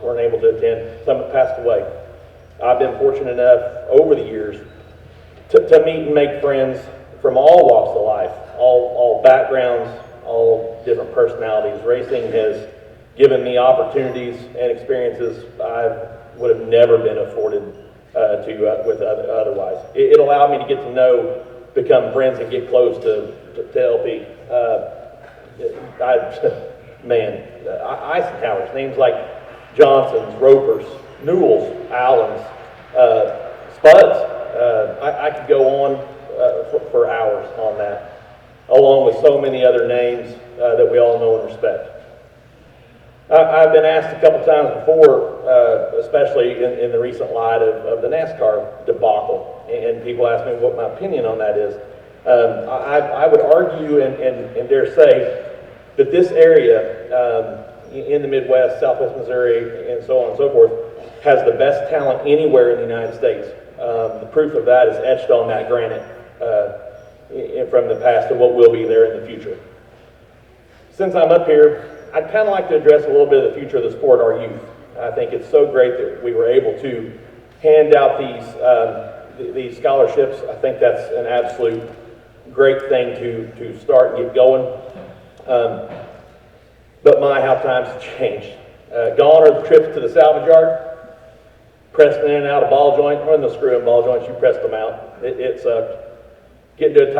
weren't able to attend, some have passed away. I've been fortunate enough over the years to meet and make friends from all walks of life, all backgrounds, all different personalities. Racing has given me opportunities and experiences I've would have never been afforded otherwise. It allowed me to get to know, become friends, and get close to LP. Eisenhower's, names like Johnson's, Ropers, Newell's, Allen's, Spuds. I could go on for hours on that, along with so many other names that we all know and respect. I've been asked a couple times before, especially in the recent light of the NASCAR debacle, and people ask me what my opinion on that is. I would argue and dare say that this area in the Midwest, Southwest Missouri, and so on and so forth, has the best talent anywhere in the United States. The proof of that is etched on that granite from the past and what will be there in the future. Since I'm up here, I'd kind of like to address a little bit of the future of the sport, our youth. I think it's so great that we were able to hand out these scholarships. I think that's an absolute great thing to start and get going. But how times have changed. Gone are the trips to the salvage yard, pressing in and out of ball joint, run the screw in ball joints, you pressed them out. It sucked. Getting to a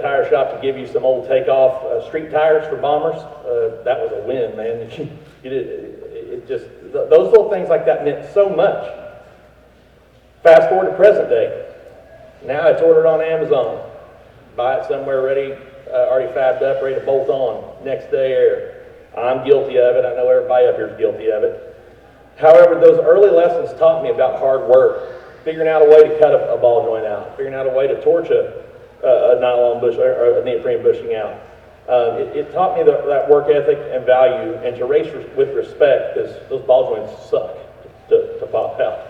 tire shop to give you some old takeoff street tires for bombers, that was a win, man. Those little things like that meant so much. Fast forward to present day. Now it's ordered on Amazon. Buy it somewhere ready, already fabbed up, ready to bolt on. Next day air. I'm guilty of it. I know everybody up here is guilty of it. However, those early lessons taught me about hard work, figuring out a way to cut a ball joint out, figuring out a way to torch a nylon bush or a neoprene bushing out. It taught me that work ethic and value, and to race with respect, because those ball joints suck to pop out.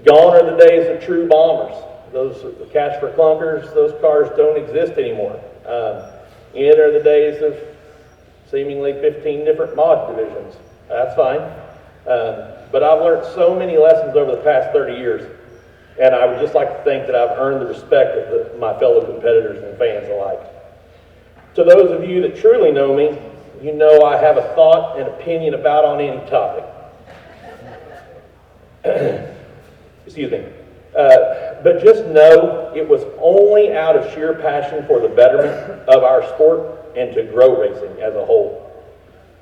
Gone are the days of true bombers. Those cash for clunkers, those cars don't exist anymore. In are the days of seemingly 15 different mod divisions. That's fine. But I've learned so many lessons over the past 30 years. And I would just like to think that I've earned the respect of my fellow competitors and fans alike. To those of you that truly know me, you know I have a thought and opinion about on any topic. Excuse me. But just know it was only out of sheer passion for the betterment of our sport and to grow racing as a whole.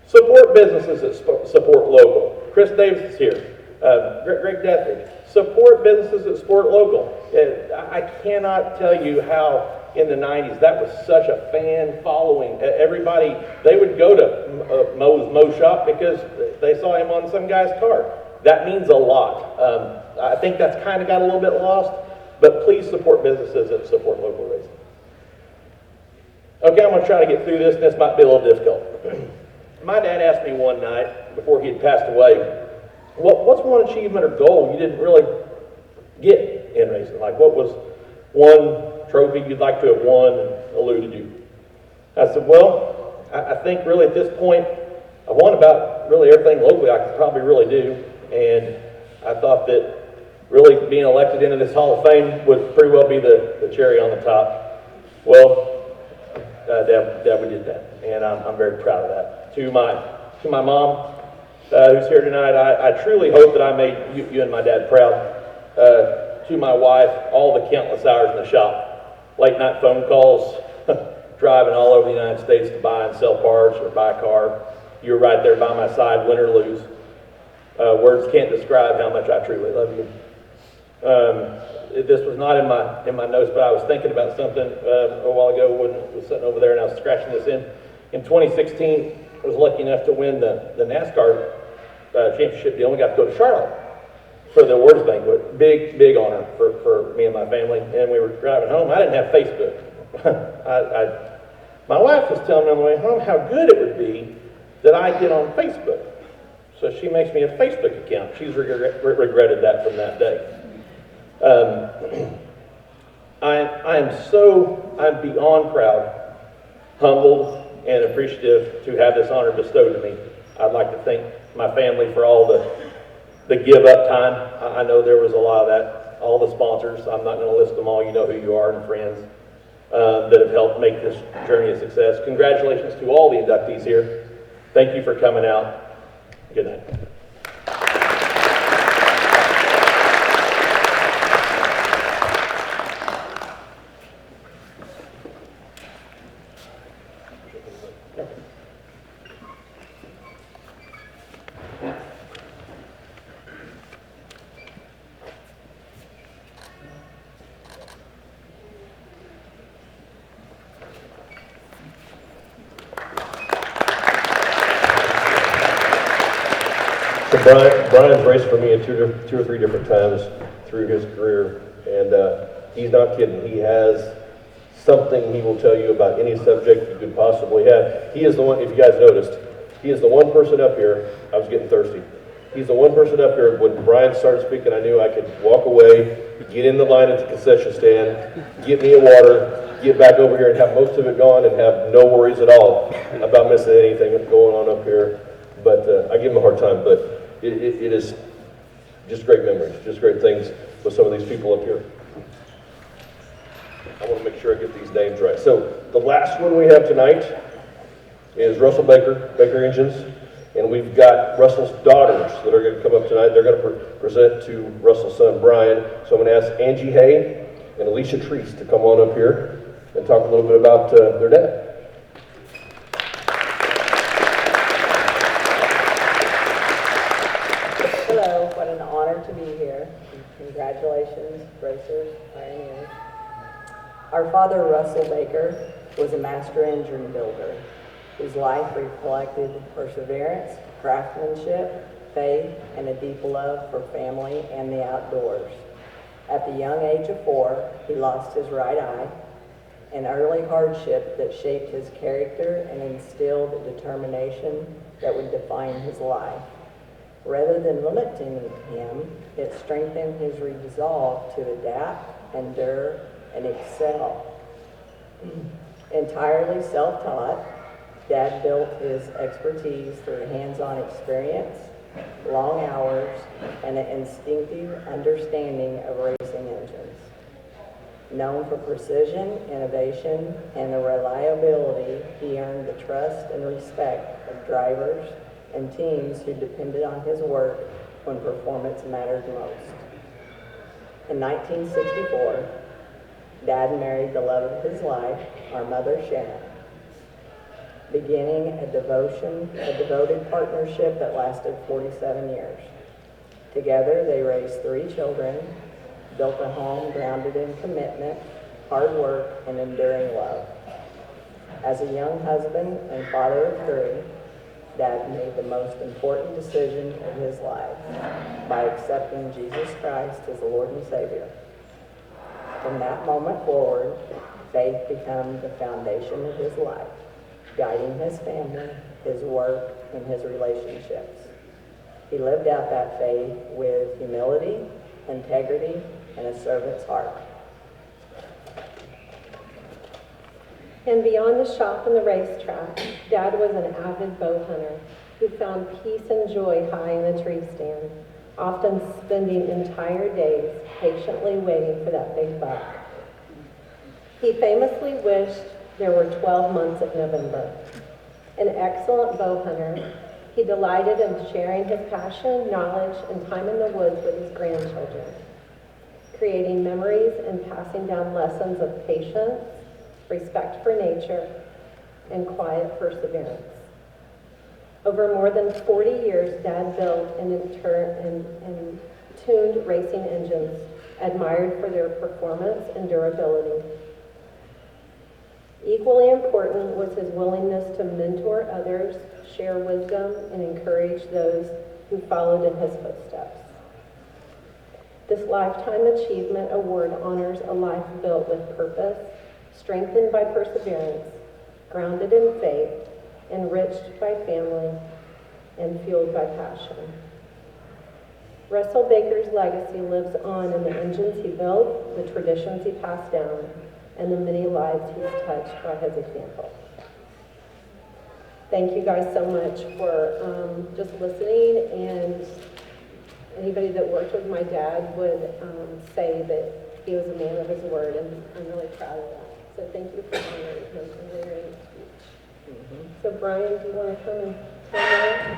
Support businesses that support local. Chris Davis is here. Greg Deathridge. Support businesses that support local. I cannot tell you how in the 90s that was such a fan following. Everybody, they would go to Mo's shop because they saw him on some guy's car. That means a lot. I think that's kind of got a little bit lost, but please support businesses that support local racing. Okay, I'm going to try to get through this. This might be a little difficult. My dad asked me one night before he had passed away, what's one achievement or goal you didn't really get in racing? Like, what was one trophy you'd like to have won and eluded you? I said, well, I think really at this point, I won about really everything locally I could probably really do. And I thought that really being elected into this Hall of Fame would pretty well be the cherry on the top. Well, Dad, we did that, and I'm very proud of that. To my mom, who's here tonight, I truly hope that I made you and my dad proud. To my wife, all the countless hours in the shop, late night phone calls, driving all over the United States to buy and sell parts or buy a car. You were right there by my side, win or lose. Words can't describe how much I truly love you. This was not in my notes, but I was thinking about something a while ago when I was sitting over there and I was scratching this in. In 2016, I was lucky enough to win the NASCAR championship deal. We got to go to Charlotte for the awards banquet. Big honor for me and my family. And we were driving home. I didn't have Facebook. My wife was telling me on the way home how good it would be that I get on Facebook. So she makes me a Facebook account. She's regretted that from that day. I'm beyond proud, humbled, and appreciative to have this honor bestowed to me. I'd like to thank my family for all the give up time. I know there was a lot of that. All the sponsors, I'm not going to list them all, you know who you are, and friends that have helped make this journey a success. Congratulations to all the inductees here. Thank you for coming out. Good night. So Brian's raced for me in two or three different times through his career, and he's not kidding. He has something he will tell you about any subject you could possibly have. He is the one, if you guys noticed, he is the one person up here, I was getting thirsty. He's the one person up here, when Brian started speaking, I knew I could walk away, get in the line at the concession stand, get me a water, get back over here and have most of it gone and have no worries at all about missing anything going on up here. But I give him a hard time, but it is just great memories, just great things with some of these people up here. I want to make sure I get these names right. So the last one we have tonight is Russell Baker Engines, and we've got Russell's daughters that are going to come up tonight. They're going to present to Russell's son, Brian. So I'm going to ask Angie Hay and Alicia Treese to come on up here and talk a little bit about their dad. Hello, what an honor to be here. Congratulations, racers, pioneers. Our father, Russell Baker, was a master engine builder whose life reflected perseverance, craftsmanship, faith, and a deep love for family and the outdoors. At the young age of 4, he lost his right eye, an early hardship that shaped his character and instilled determination that would define his life. Rather than limiting him, it strengthened his resolve to adapt, endure, and excel. Entirely self-taught, Dad built his expertise through hands-on experience, long hours, and an instinctive understanding of racing engines. Known for precision, innovation, and the reliability, he earned the trust and respect of drivers and teams who depended on his work when performance mattered most. In 1964, Dad married the love of his life, our mother Sharon, beginning a devoted partnership that lasted 47 years. Together, they raised 3 children, built a home grounded in commitment, hard work, and enduring love. As a young husband and father of 3, Dad made the most important decision of his life by accepting Jesus Christ as the Lord and Savior. From that moment forward, faith became the foundation of his life, guiding his family, his work, and his relationships. He lived out that faith with humility, integrity, and a servant's heart. And beyond the shop and the racetrack, Dad was an avid bow hunter who found peace and joy high in the tree stand, often spending entire days patiently waiting for that big buck. He famously wished there were 12 months of November. An excellent bow hunter, he delighted in sharing his passion, knowledge, and time in the woods with his grandchildren, creating memories and passing down lessons of patience, respect for nature, and quiet perseverance. Over more than 40 years, Dad built and tuned racing engines, admired for their performance and durability. Equally important was his willingness to mentor others, share wisdom, and encourage those who followed in his footsteps. This Lifetime Achievement Award honors a life built with purpose, strengthened by perseverance, grounded in faith, enriched by family, and fueled by passion. Russell Baker's legacy lives on in the engines he built, the traditions he passed down, and the many lives he's touched by his example. Thank you guys so much for just listening, and anybody that worked with my dad would say that he was a man of his word, and I'm really proud of that. So thank you for honoring him and layering his speech. So Brian, do you want to come and tell me?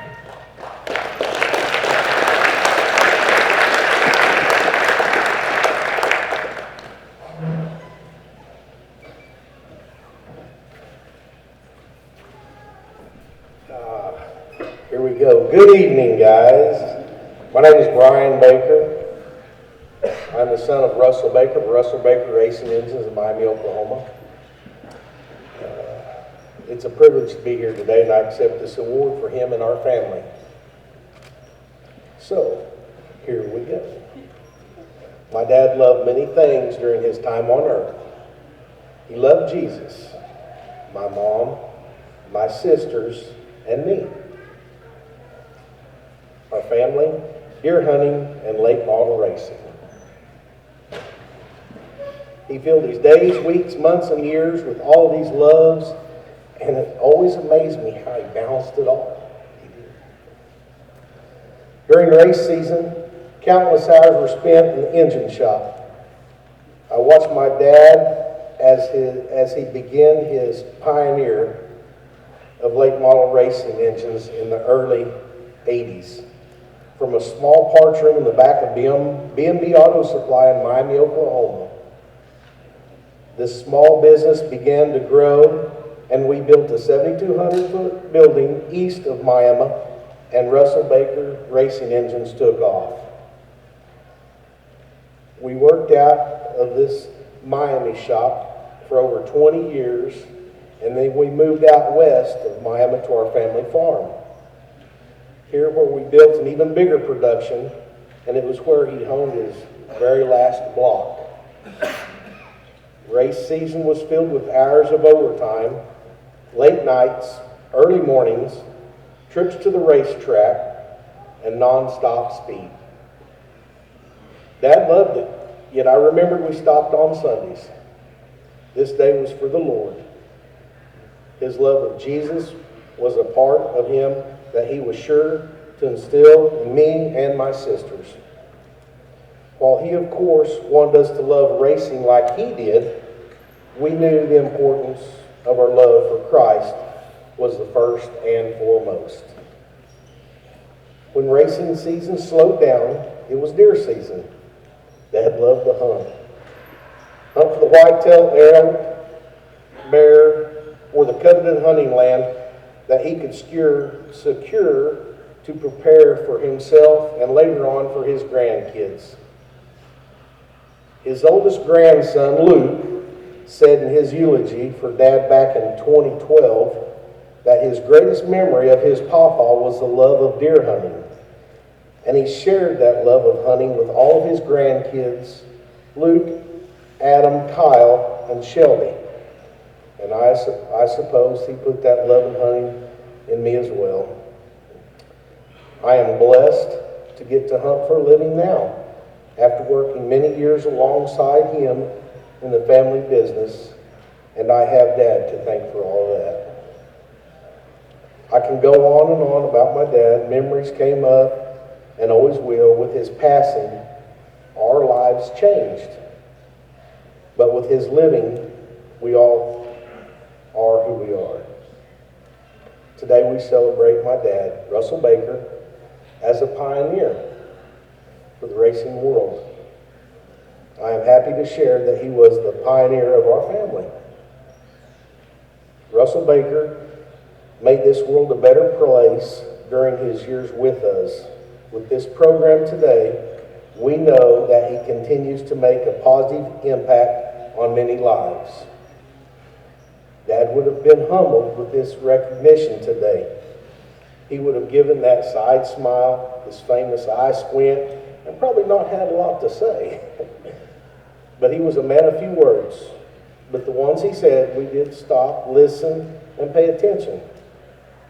Here we go. Good evening, guys. My name is Brian Baker. I'm the son of Russell Baker of Russell Baker Racing Engines in Miami, Oklahoma. It's a privilege to be here today, and I accept this award for him and our family. So, here we go. My dad loved many things during his time on earth. He loved Jesus, my mom, my sisters, and me. Our family, deer hunting, and late model racing. He filled his days, weeks, months, and years with all of these loves, and it always amazed me how he balanced it all. During race season, countless hours were spent in the engine shop. I watched my dad as he began his pioneer of late model racing engines in the early 80s. From a small parts room in the back of B&B Auto Supply in Miami, Oklahoma. This small business began to grow, and we built a 7,200-foot building east of Miami, and Russell Baker Racing Engines took off. We worked out of this Miami shop for over 20 years, and then we moved out west of Miami to our family farm. Here where we built an even bigger production, and it was where he honed his very last block. Race season was filled with hours of overtime, late nights, early mornings, trips to the racetrack, and non-stop speed. Dad loved it, yet I remembered we stopped on Sundays. This day was for the Lord. His love of Jesus was a part of him that he was sure to instill in me and my sisters. While he, of course, wanted us to love racing like he did, we knew the importance of our love for Christ was the first and foremost. When racing season slowed down, it was deer season. Dad loved to hunt. Hunt for the white-tailed elk, bear, or the coveted hunting land that he could secure to prepare for himself and later on for his grandkids. His oldest grandson, Luke, said in his eulogy for Dad back in 2012 that his greatest memory of his pawpaw was the love of deer hunting. And he shared that love of hunting with all of his grandkids, Luke, Adam, Kyle, and Shelby. And I suppose he put that love of hunting in me as well. I am blessed to get to hunt for a living now, after working many years alongside him in the family business, and I have Dad to thank for all of that. I can go on and on about my dad. Memories came up, and always will. With his passing, our lives changed. But with his living, we all are who we are. Today we celebrate my dad, Russell Baker, as a pioneer for the racing world. I am happy to share that he was the pioneer of our family. Russell Baker made this world a better place during his years with us. With this program today, we know that he continues to make a positive impact on many lives. Dad would have been humbled with this recognition today. He would have given that side smile, this famous eye squint, and probably not had a lot to say. But he was a man of few words. But the ones he said, we did stop, listen, and pay attention.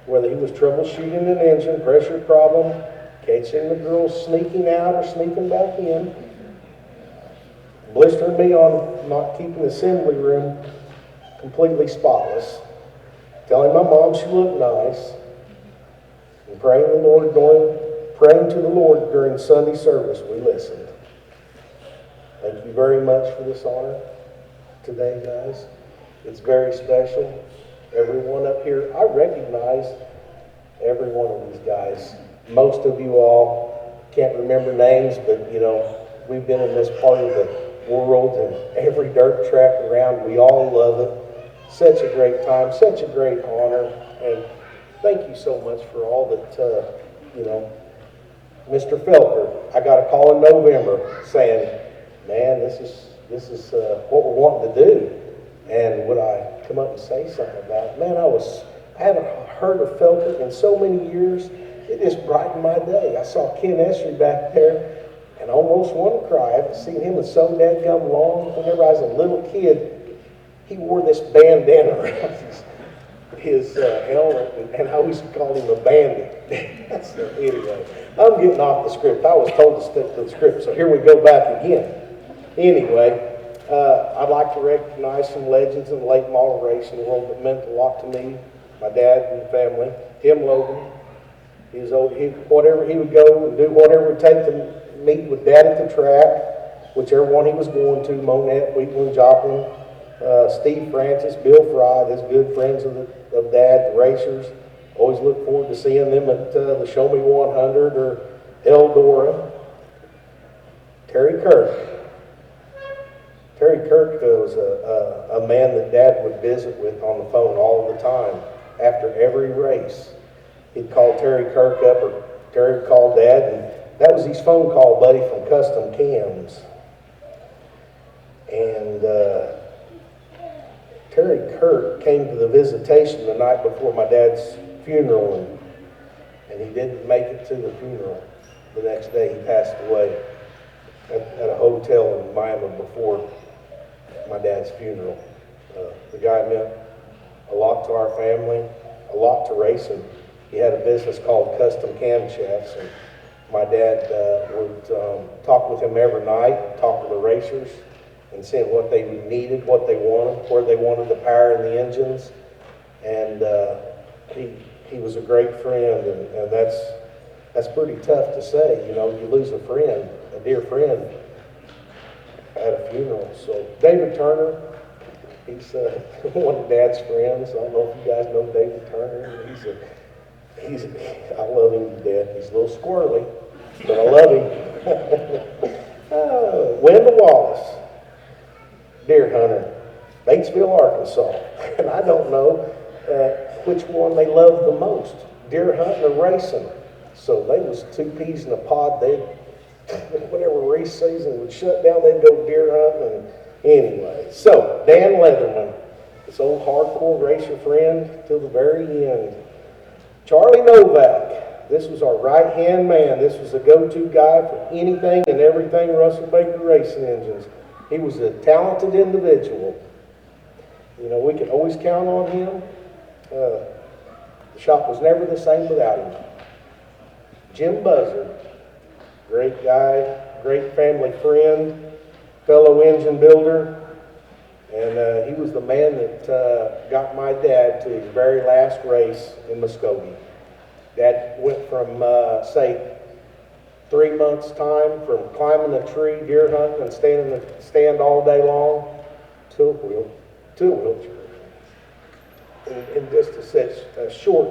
Whether he was troubleshooting an engine, pressure problem, catching the girls sneaking out or sneaking back in, blistering me on not keeping the assembly room completely spotless, telling my mom she looked nice, and praying to the Lord during Sunday service, we listened. Thank you very much for this honor today, guys. It's very special. Everyone up here, I recognize every one of these guys. Most of you all can't remember names, but you know, we've been in this part of the world and every dirt track around, we all love it. Such a great time, such a great honor, and thank you so much for all that, you know, Mr. Felker, I got a call in November saying, man, this is what we're wanting to do. And would I come up and say something about it? Man, I haven't heard of Felker in so many years. It just brightened my day. I saw Ken Essery back there and almost wanted to cry. I haven't seen him in so dadgum long. Whenever I was a little kid, he wore this bandana around his helmet, and I always called him a bandit. So anyway, I'm getting off the script. I was told to stick to the script, so here we go back again. Anyway, I'd like to recognize some legends in the late model racing world that meant a lot to me, my dad and family. Tim Logan, whatever he would go and do whatever it would take to meet with Dad at the track, whichever one he was going to, Monette, Wheatland, Joplin, Steve Francis, Bill Fry, those good friends of Dad, the racers. Always look forward to seeing them at the Show Me 100 or Eldora. Terry Kirk. Terry Kirk was a man that Dad would visit with on the phone all the time after every race. He'd call Terry Kirk up, or Terry would call Dad, and that was his phone call buddy from Custom Cams. And Terry Kirk came to the visitation the night before my dad's funeral, and he didn't make it to the funeral. The next day he passed away at a hotel in Miami before my dad's funeral. The guy meant a lot to our family, a lot to racing. He had a business called Custom Camshafts, and my dad would talk with him every night, talk to the racers, and see what they needed, what they wanted, where they wanted the power in the engines. And he was a great friend, and that's pretty tough to say. You know, you lose a friend, a dear friend, at a funeral. So David Turner, he's one of Dad's friends. I don't know if you guys know David Turner. I love him to death. He's a little squirrely, but I love him. Wendell Wallace, deer hunter, Batesville, Arkansas. And I don't know which one they loved the most, deer hunting or racing. So they was two peas in a pod. Whenever race season would shut down, they'd go deer hunting. And anyway, so Dan Leatherman, this old hardcore racer friend till the very end. Charlie Novak, this was our right-hand man. This was a go-to guy for anything and everything Russell Baker Racing Engines. He was a talented individual. You know, we could always count on him. The shop was never the same without him. Jim Buzzard, great guy, great family friend, fellow engine builder, and he was the man that got my dad to his very last race in Muskogee. Dad went from, say, 3 months' time from climbing a tree, deer hunting, and staying in the stand all day long to a wheelchair in just a short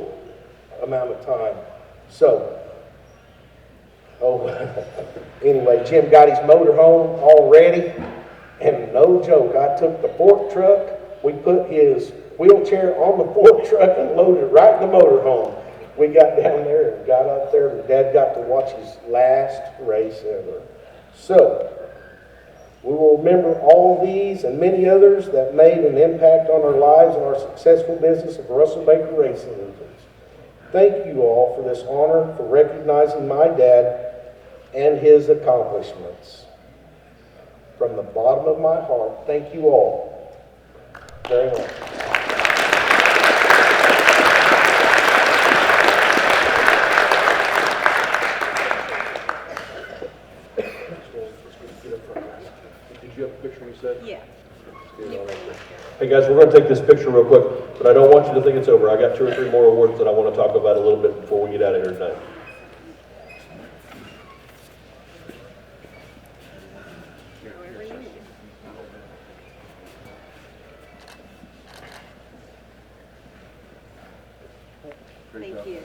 amount of time. So, anyway, Jim got his motor home all ready, and no joke, I took the fork truck, we put his wheelchair on the fork truck and loaded it right in the motor home. We got down there and got up there, and Dad got to watch his last race ever. So, we will remember all these and many others that made an impact on our lives and our successful business of Russell Baker Racing Engines. Thank you all for this honor, for recognizing my dad and his accomplishments. From the bottom of my heart, thank you all very much. Did you have a picture you said? Yeah. Hey guys, we're going to take this picture real quick, but I don't want you to think it's over. I got 2 or 3 more awards that I want to talk about a little bit before we get out of here tonight. Thank you.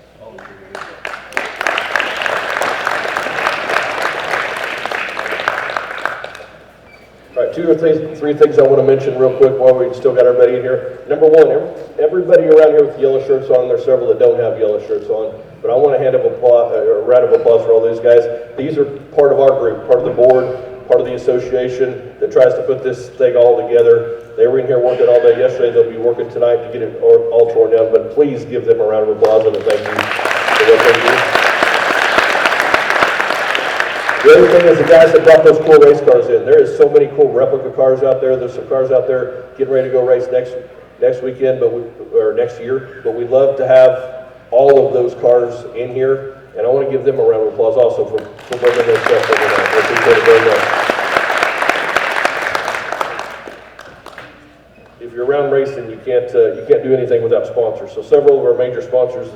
All right, two or three things I want to mention real quick while we still got everybody in here. Number one, everybody around here with yellow shirts on, there's several that don't have yellow shirts on, but I want a a round of applause for all these guys. These are part of our group, part of the board, part of the association that tries to put this thing all together. They were in here working all day yesterday. They'll be working tonight to get it all torn down, but please give them a round of applause and a thank you for what they do. The other thing is the guys that brought those cool race cars in. There is so many cool replica cars out there. There's some cars out there getting ready to go race next weekend, or next year. But we'd love to have all of those cars in here, and I want to give them a round of applause also for bringing their stuff over there. I appreciate it very much. If you're around racing, you can't do anything without sponsors. So several of our major sponsors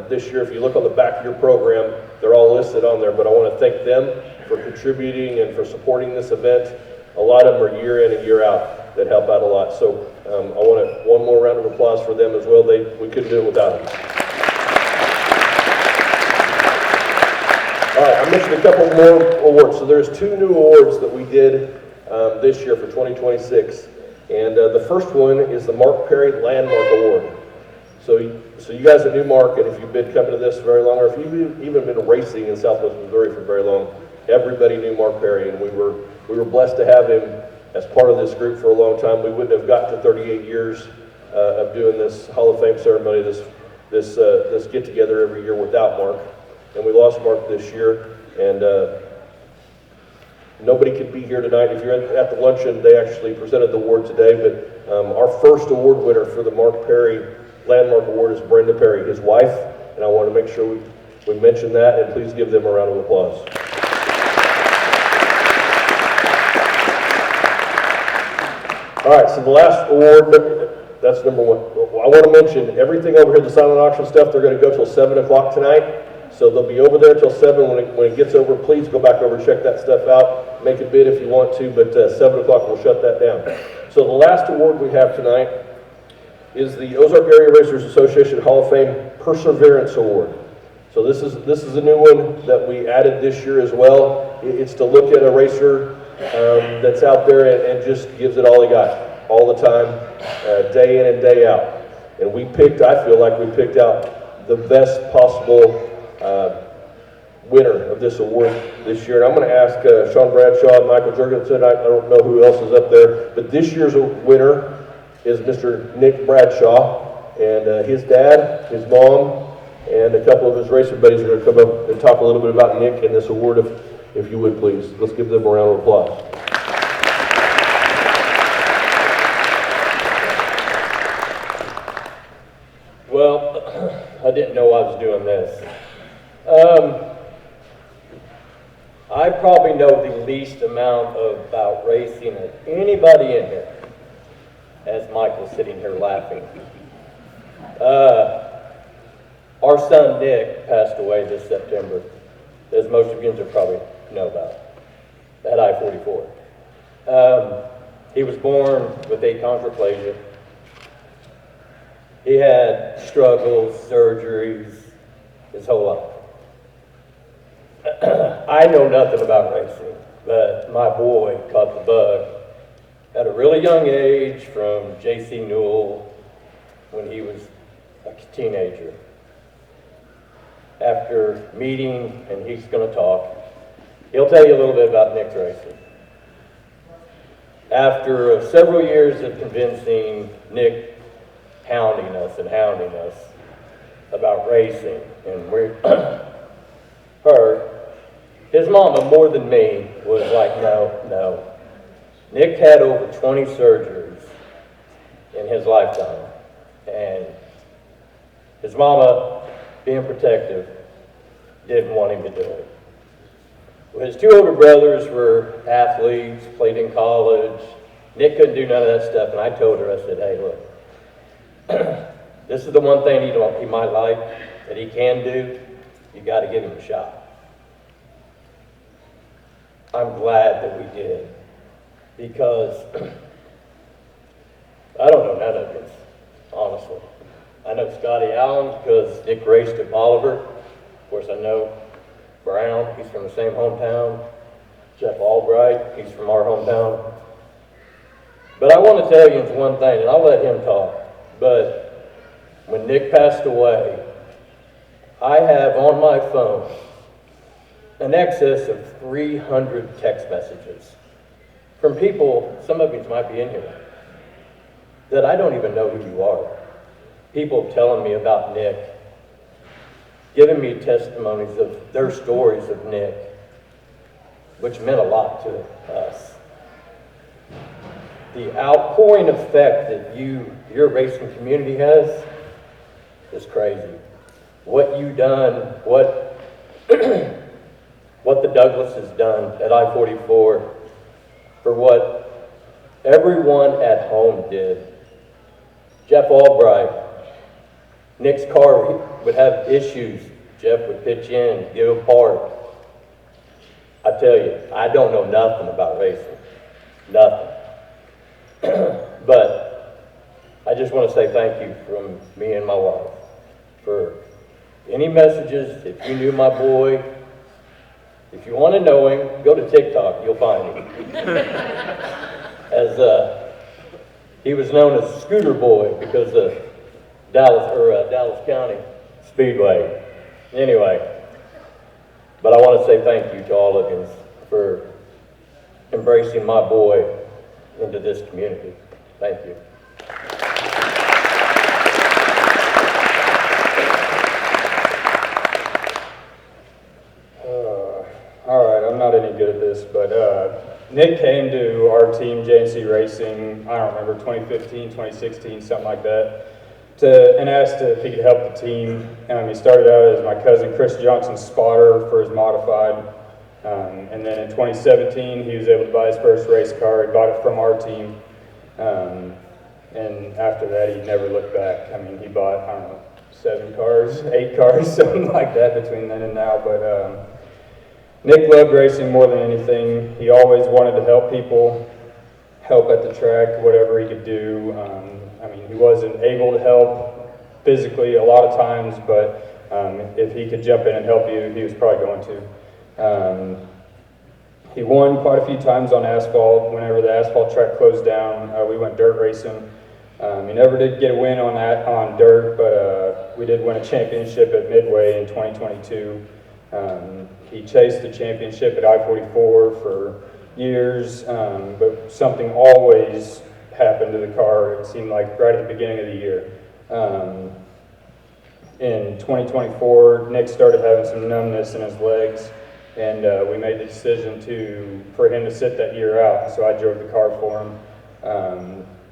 this year, if you look on the back of your program, they're all listed on there, but I want to thank them for contributing and for supporting this event. A lot of them are year in and year out that help out a lot. So I want one more round of applause for them as well. We couldn't do it without them. All right, I mentioned a couple more awards. So there's 2 new awards that we did this year for 2026. And the first one is the Mark Perry Landmark Award. So you guys at Newmark, and if you've been coming to this very long, or if you've even been racing in Southwest Missouri for very long, everybody knew Mark Perry, and we were blessed to have him as part of this group for a long time. We wouldn't have gotten to 38 years of doing this Hall of Fame ceremony, this get together every year without Mark. And we lost Mark this year, and nobody could be here tonight. If you're at the luncheon, they actually presented the award today, but our first award winner for the Mark Perry Landmark Award is Brenda Perry, his wife, and I want to make sure we mention that, and please give them a round of applause. All right, so the last award, that's number 1. I want to mention everything over here, the silent auction stuff, they're going to go till 7 o'clock tonight. So they'll be over there till 7. When it gets over, please go back over and check that stuff out. Make a bid if you want to, but 7 o'clock we'll shut that down. So the last award we have tonight is the Ozarks Area Racers Association Hall of Fame Perseverance Award. So this is a new one that we added this year as well. It's to look at a racer that's out there and just gives it all he got, all the time, day in and day out. And I feel like we picked out the best possible winner of this award this year. And I'm going to ask Sean Bradshaw and Michael Jurgensen. I don't know who else is up there, but this year's winner is Mr. Nick Bradshaw, and his dad, his mom, and a couple of his racer buddies are going to come up and talk a little bit about Nick and this award, if you would please. Let's give them a round of applause. Well, I didn't know I was doing this. I probably know the least amount about racing of anybody in here, as Michael's sitting here laughing. Our son Nick passed away this September, as most of you probably know about, at I-44. He was born with achondroplasia. He had struggles, surgeries, his whole life. I know nothing about racing, but my boy caught the bug at a really young age from J.C. Newell when he was a teenager. After meeting, and he's going to talk, he'll tell you a little bit about Nick's racing. After several years of convincing Nick, hounding us about racing, and we heard, his mama, more than me, was like, no. Nick had over 20 surgeries in his lifetime, and his mama, being protective, didn't want him to do it. Well, his 2 older brothers were athletes, played in college. Nick couldn't do none of that stuff, and I told her, I said, hey, look, this is the one thing he might like that he can do. You got to give him a shot. I'm glad that we did, because I don't know none of this, honestly. I know Scotty Allen because Nick raced at Bolivar. Of course, I know Brown, he's from the same hometown. Jeff Albright, he's from our hometown. But I want to tell you one thing, and I'll let him talk, but when Nick passed away, I have on my phone an excess of 300 text messages from people, some of you might be in here, that I don't even know who you are. People telling me about Nick, giving me testimonies of their stories of Nick, which meant a lot to us. The outpouring effect that your racing community has is crazy. What you done, what the Douglas has done at I-44, for what everyone at home did. Jeff Albright, Nick's car would have issues. Jeff would pitch in, give a part. I tell you, I don't know nothing about racing, nothing. But I just want to say thank you from me and my wife for any messages. If you knew my boy, if you want to know him, go to TikTok, you'll find him. As he was known as Scooter Boy because of Dallas County Speedway. Anyway, but I want to say thank you to all of you for embracing my boy into this community. Thank you. All right, I'm not any good at this, but Nick came to our team, JNC Racing, I don't remember, 2015, 2016, something like that, and asked if he could help the team. He started out as my cousin Chris Johnson's spotter for his modified. And then in 2017, he was able to buy his first race car. He bought it from our team. And after that, he never looked back. I mean, he bought, I don't know, 7 cars, 8 cars, something like that between then and now. But Nick loved racing more than anything. He always wanted to help people, help at the track, whatever he could do. I mean, he wasn't able to help physically a lot of times, but if he could jump in and help you, he was probably going to. He won quite a few times on asphalt. Whenever the asphalt track closed down, we went dirt racing. He never did get a win on dirt, but we did win a championship at Midway in 2022. He chased the championship at I-44 for years, but something always happened to the car. It seemed like right at the beginning of the year. In 2024, Nick started having some numbness in his legs, and we made the decision for him to sit that year out. So I drove the car for him.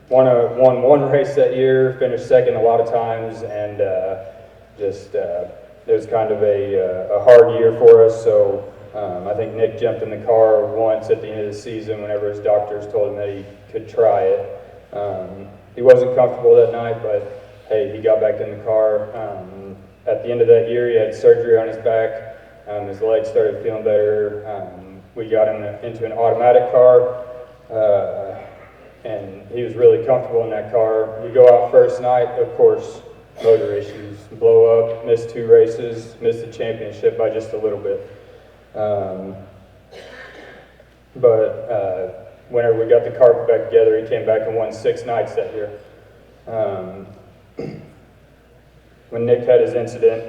Won one race that year, finished second a lot of times, and it was kind of a hard year for us. So I think Nick jumped in the car once at the end of the season whenever his doctors told him that he could try it. He wasn't comfortable that night, but hey, he got back in the car. At the end of that year, he had surgery on his back. His legs started feeling better. We got him into an automatic car, and he was really comfortable in that car. We go out first night, of course, motor issues, blow up, missed 2 races, missed the championship by just a little bit. But whenever we got the car put back together, he came back and won 6 nights that year. When Nick had his incident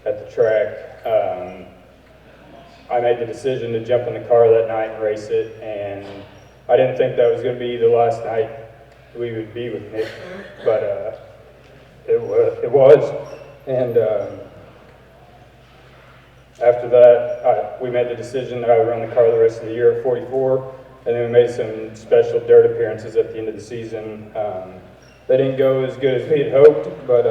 at the track, I made the decision to jump in the car that night and race it, and I didn't think that was going to be the last night we would be with Nick, but it was. And after that, we made the decision that I would run the car the rest of the year at 44, and then we made some special dirt appearances at the end of the season. They didn't go as good as we had hoped, but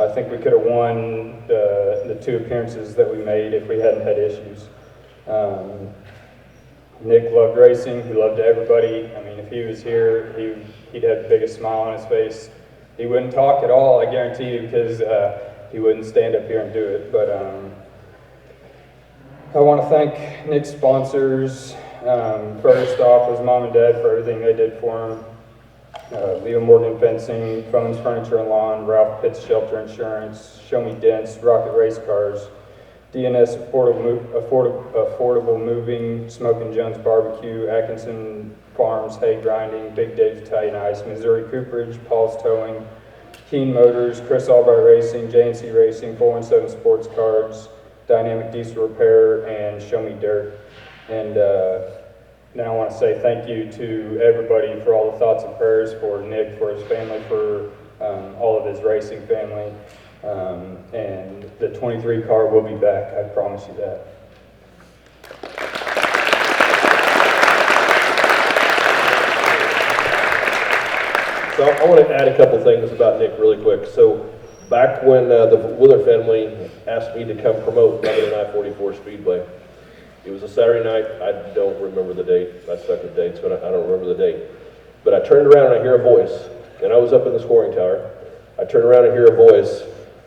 I think we could have won the 2 appearances that we made if we hadn't had issues. Nick loved racing. He loved everybody. I mean, if he was here, he'd have the biggest smile on his face. He wouldn't talk at all, I guarantee you, because he wouldn't stand up here and do it. But I want to thank Nick's sponsors. First off, his mom and dad for everything they did for him. Leo Morgan Fencing, Phones Furniture and Lawn, Ralph Pitts Shelter Insurance, Show Me Dents, Rocket Race Cars, DNS Affordable Moving, Smoking Jones Barbecue, Atkinson Farms, Hay Grinding, Big Dave's Italian Ice, Missouri Cooperage, Paul's Towing, Keen Motors, Chris Albright Racing, J&C Racing, 417 Sports Cards, Dynamic Diesel Repair, and Show Me Dirt. And now I want to say thank you to everybody for all the thoughts and prayers for Nick, for his family, for all of his racing family. And the 23 car will be back, I promise you that. So I want to add a couple things about Nick really quick. So back when the Wheeler family asked me to come promote 944 Speedway, it was a Saturday night. I don't remember the date. I suck at dates, but I don't remember the date. But I turned around and I hear a voice, and I was up in the scoring tower. I turn around and hear a voice,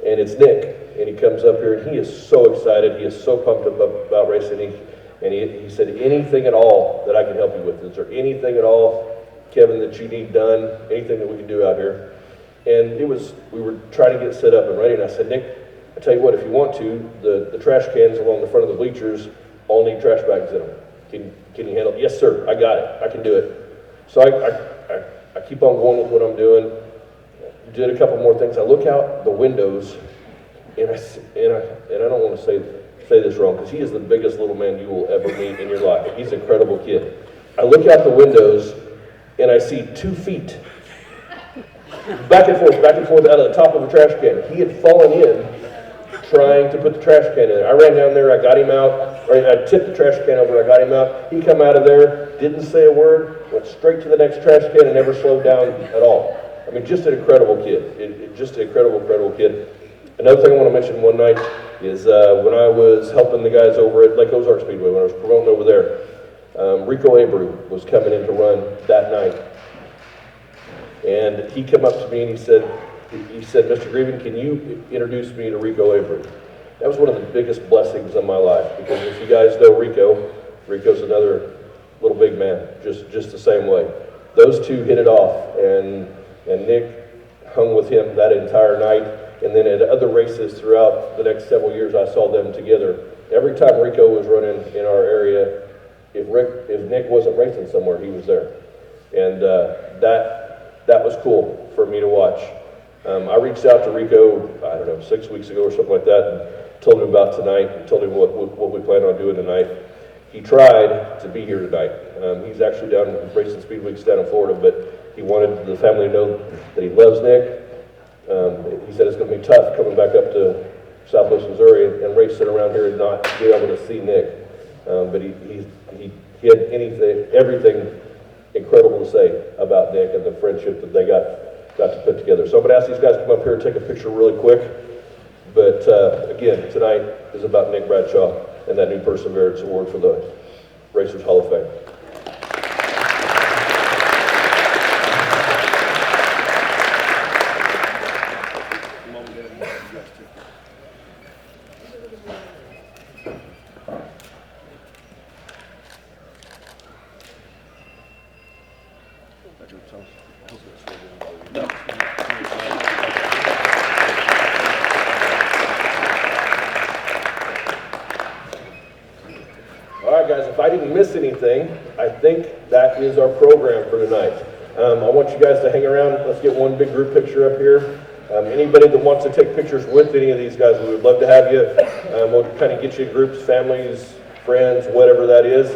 and it's Nick, and he comes up here, and he is so excited. He is so pumped up about racing. He said, anything at all that I can help you with? Is there anything at all, Kevin, that you need done? Anything that we can do out here? And we were trying to get set up and ready, and I said, Nick, I tell you what, if you want to, the trash cans along the front of the bleachers all need trash bags in them. Can you handle it? Yes, sir, I got it. I can do it. So I keep on going with what I'm doing. Did a couple more things. I look out the windows, and I don't want to say this wrong, because he is the biggest little man you will ever meet in your life. He's an incredible kid. I look out the windows, and I see 2 feet back and forth out of the top of a trash can. He had fallen in trying to put the trash can in there. I ran down there, I got him out, or I tipped the trash can over, I got him out. He come out of there, didn't say a word, went straight to the next trash can and never slowed down at all. I mean, just an incredible kid. Just an incredible kid. Another thing I want to mention one night is when I was helping the guys over at Lake Ozarks Speedway, when I was promoting over there, Rico Abreu was coming in to run that night. And he came up to me and he said, Mr. Grieven, can you introduce me to Rico Abreu? That was one of the biggest blessings of my life, because if you guys know Rico's another little big man, just the same way. Those two hit it off, and Nick hung with him that entire night. And then at other races throughout the next several years, I saw them together. Every time Rico was running in our area, if Nick wasn't racing somewhere, he was there. And that was cool for me to watch. I reached out to Rico, I don't know, 6 weeks ago or something like that, and told him about tonight, and told him what we plan on doing tonight. He tried to be here tonight. He's actually down racing Speed Weeks down in Florida, but he wanted the family to know that he loves Nick. He said it's going to be tough coming back up to Southwest Missouri and racing around here and not be able to see Nick. But he had everything incredible to say about Nick and the friendship that they got to put together. So I'm going to ask these guys to come up here and take a picture really quick. But again, tonight is about Nick Bradshaw and that new Perseverance Award for the Racers Hall of Fame. All right, guys, if I didn't miss anything, I think that is our program for tonight. I want you guys to hang around. Let's get one big group picture up here. Anybody that wants to take pictures with any of these guys, we would love to have you. We'll kind of get you groups, families, friends, whatever that is.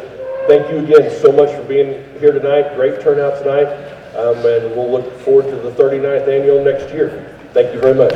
Thank you again so much for being here tonight. Great turnout tonight. And we'll look forward to the 39th annual next year. Thank you very much.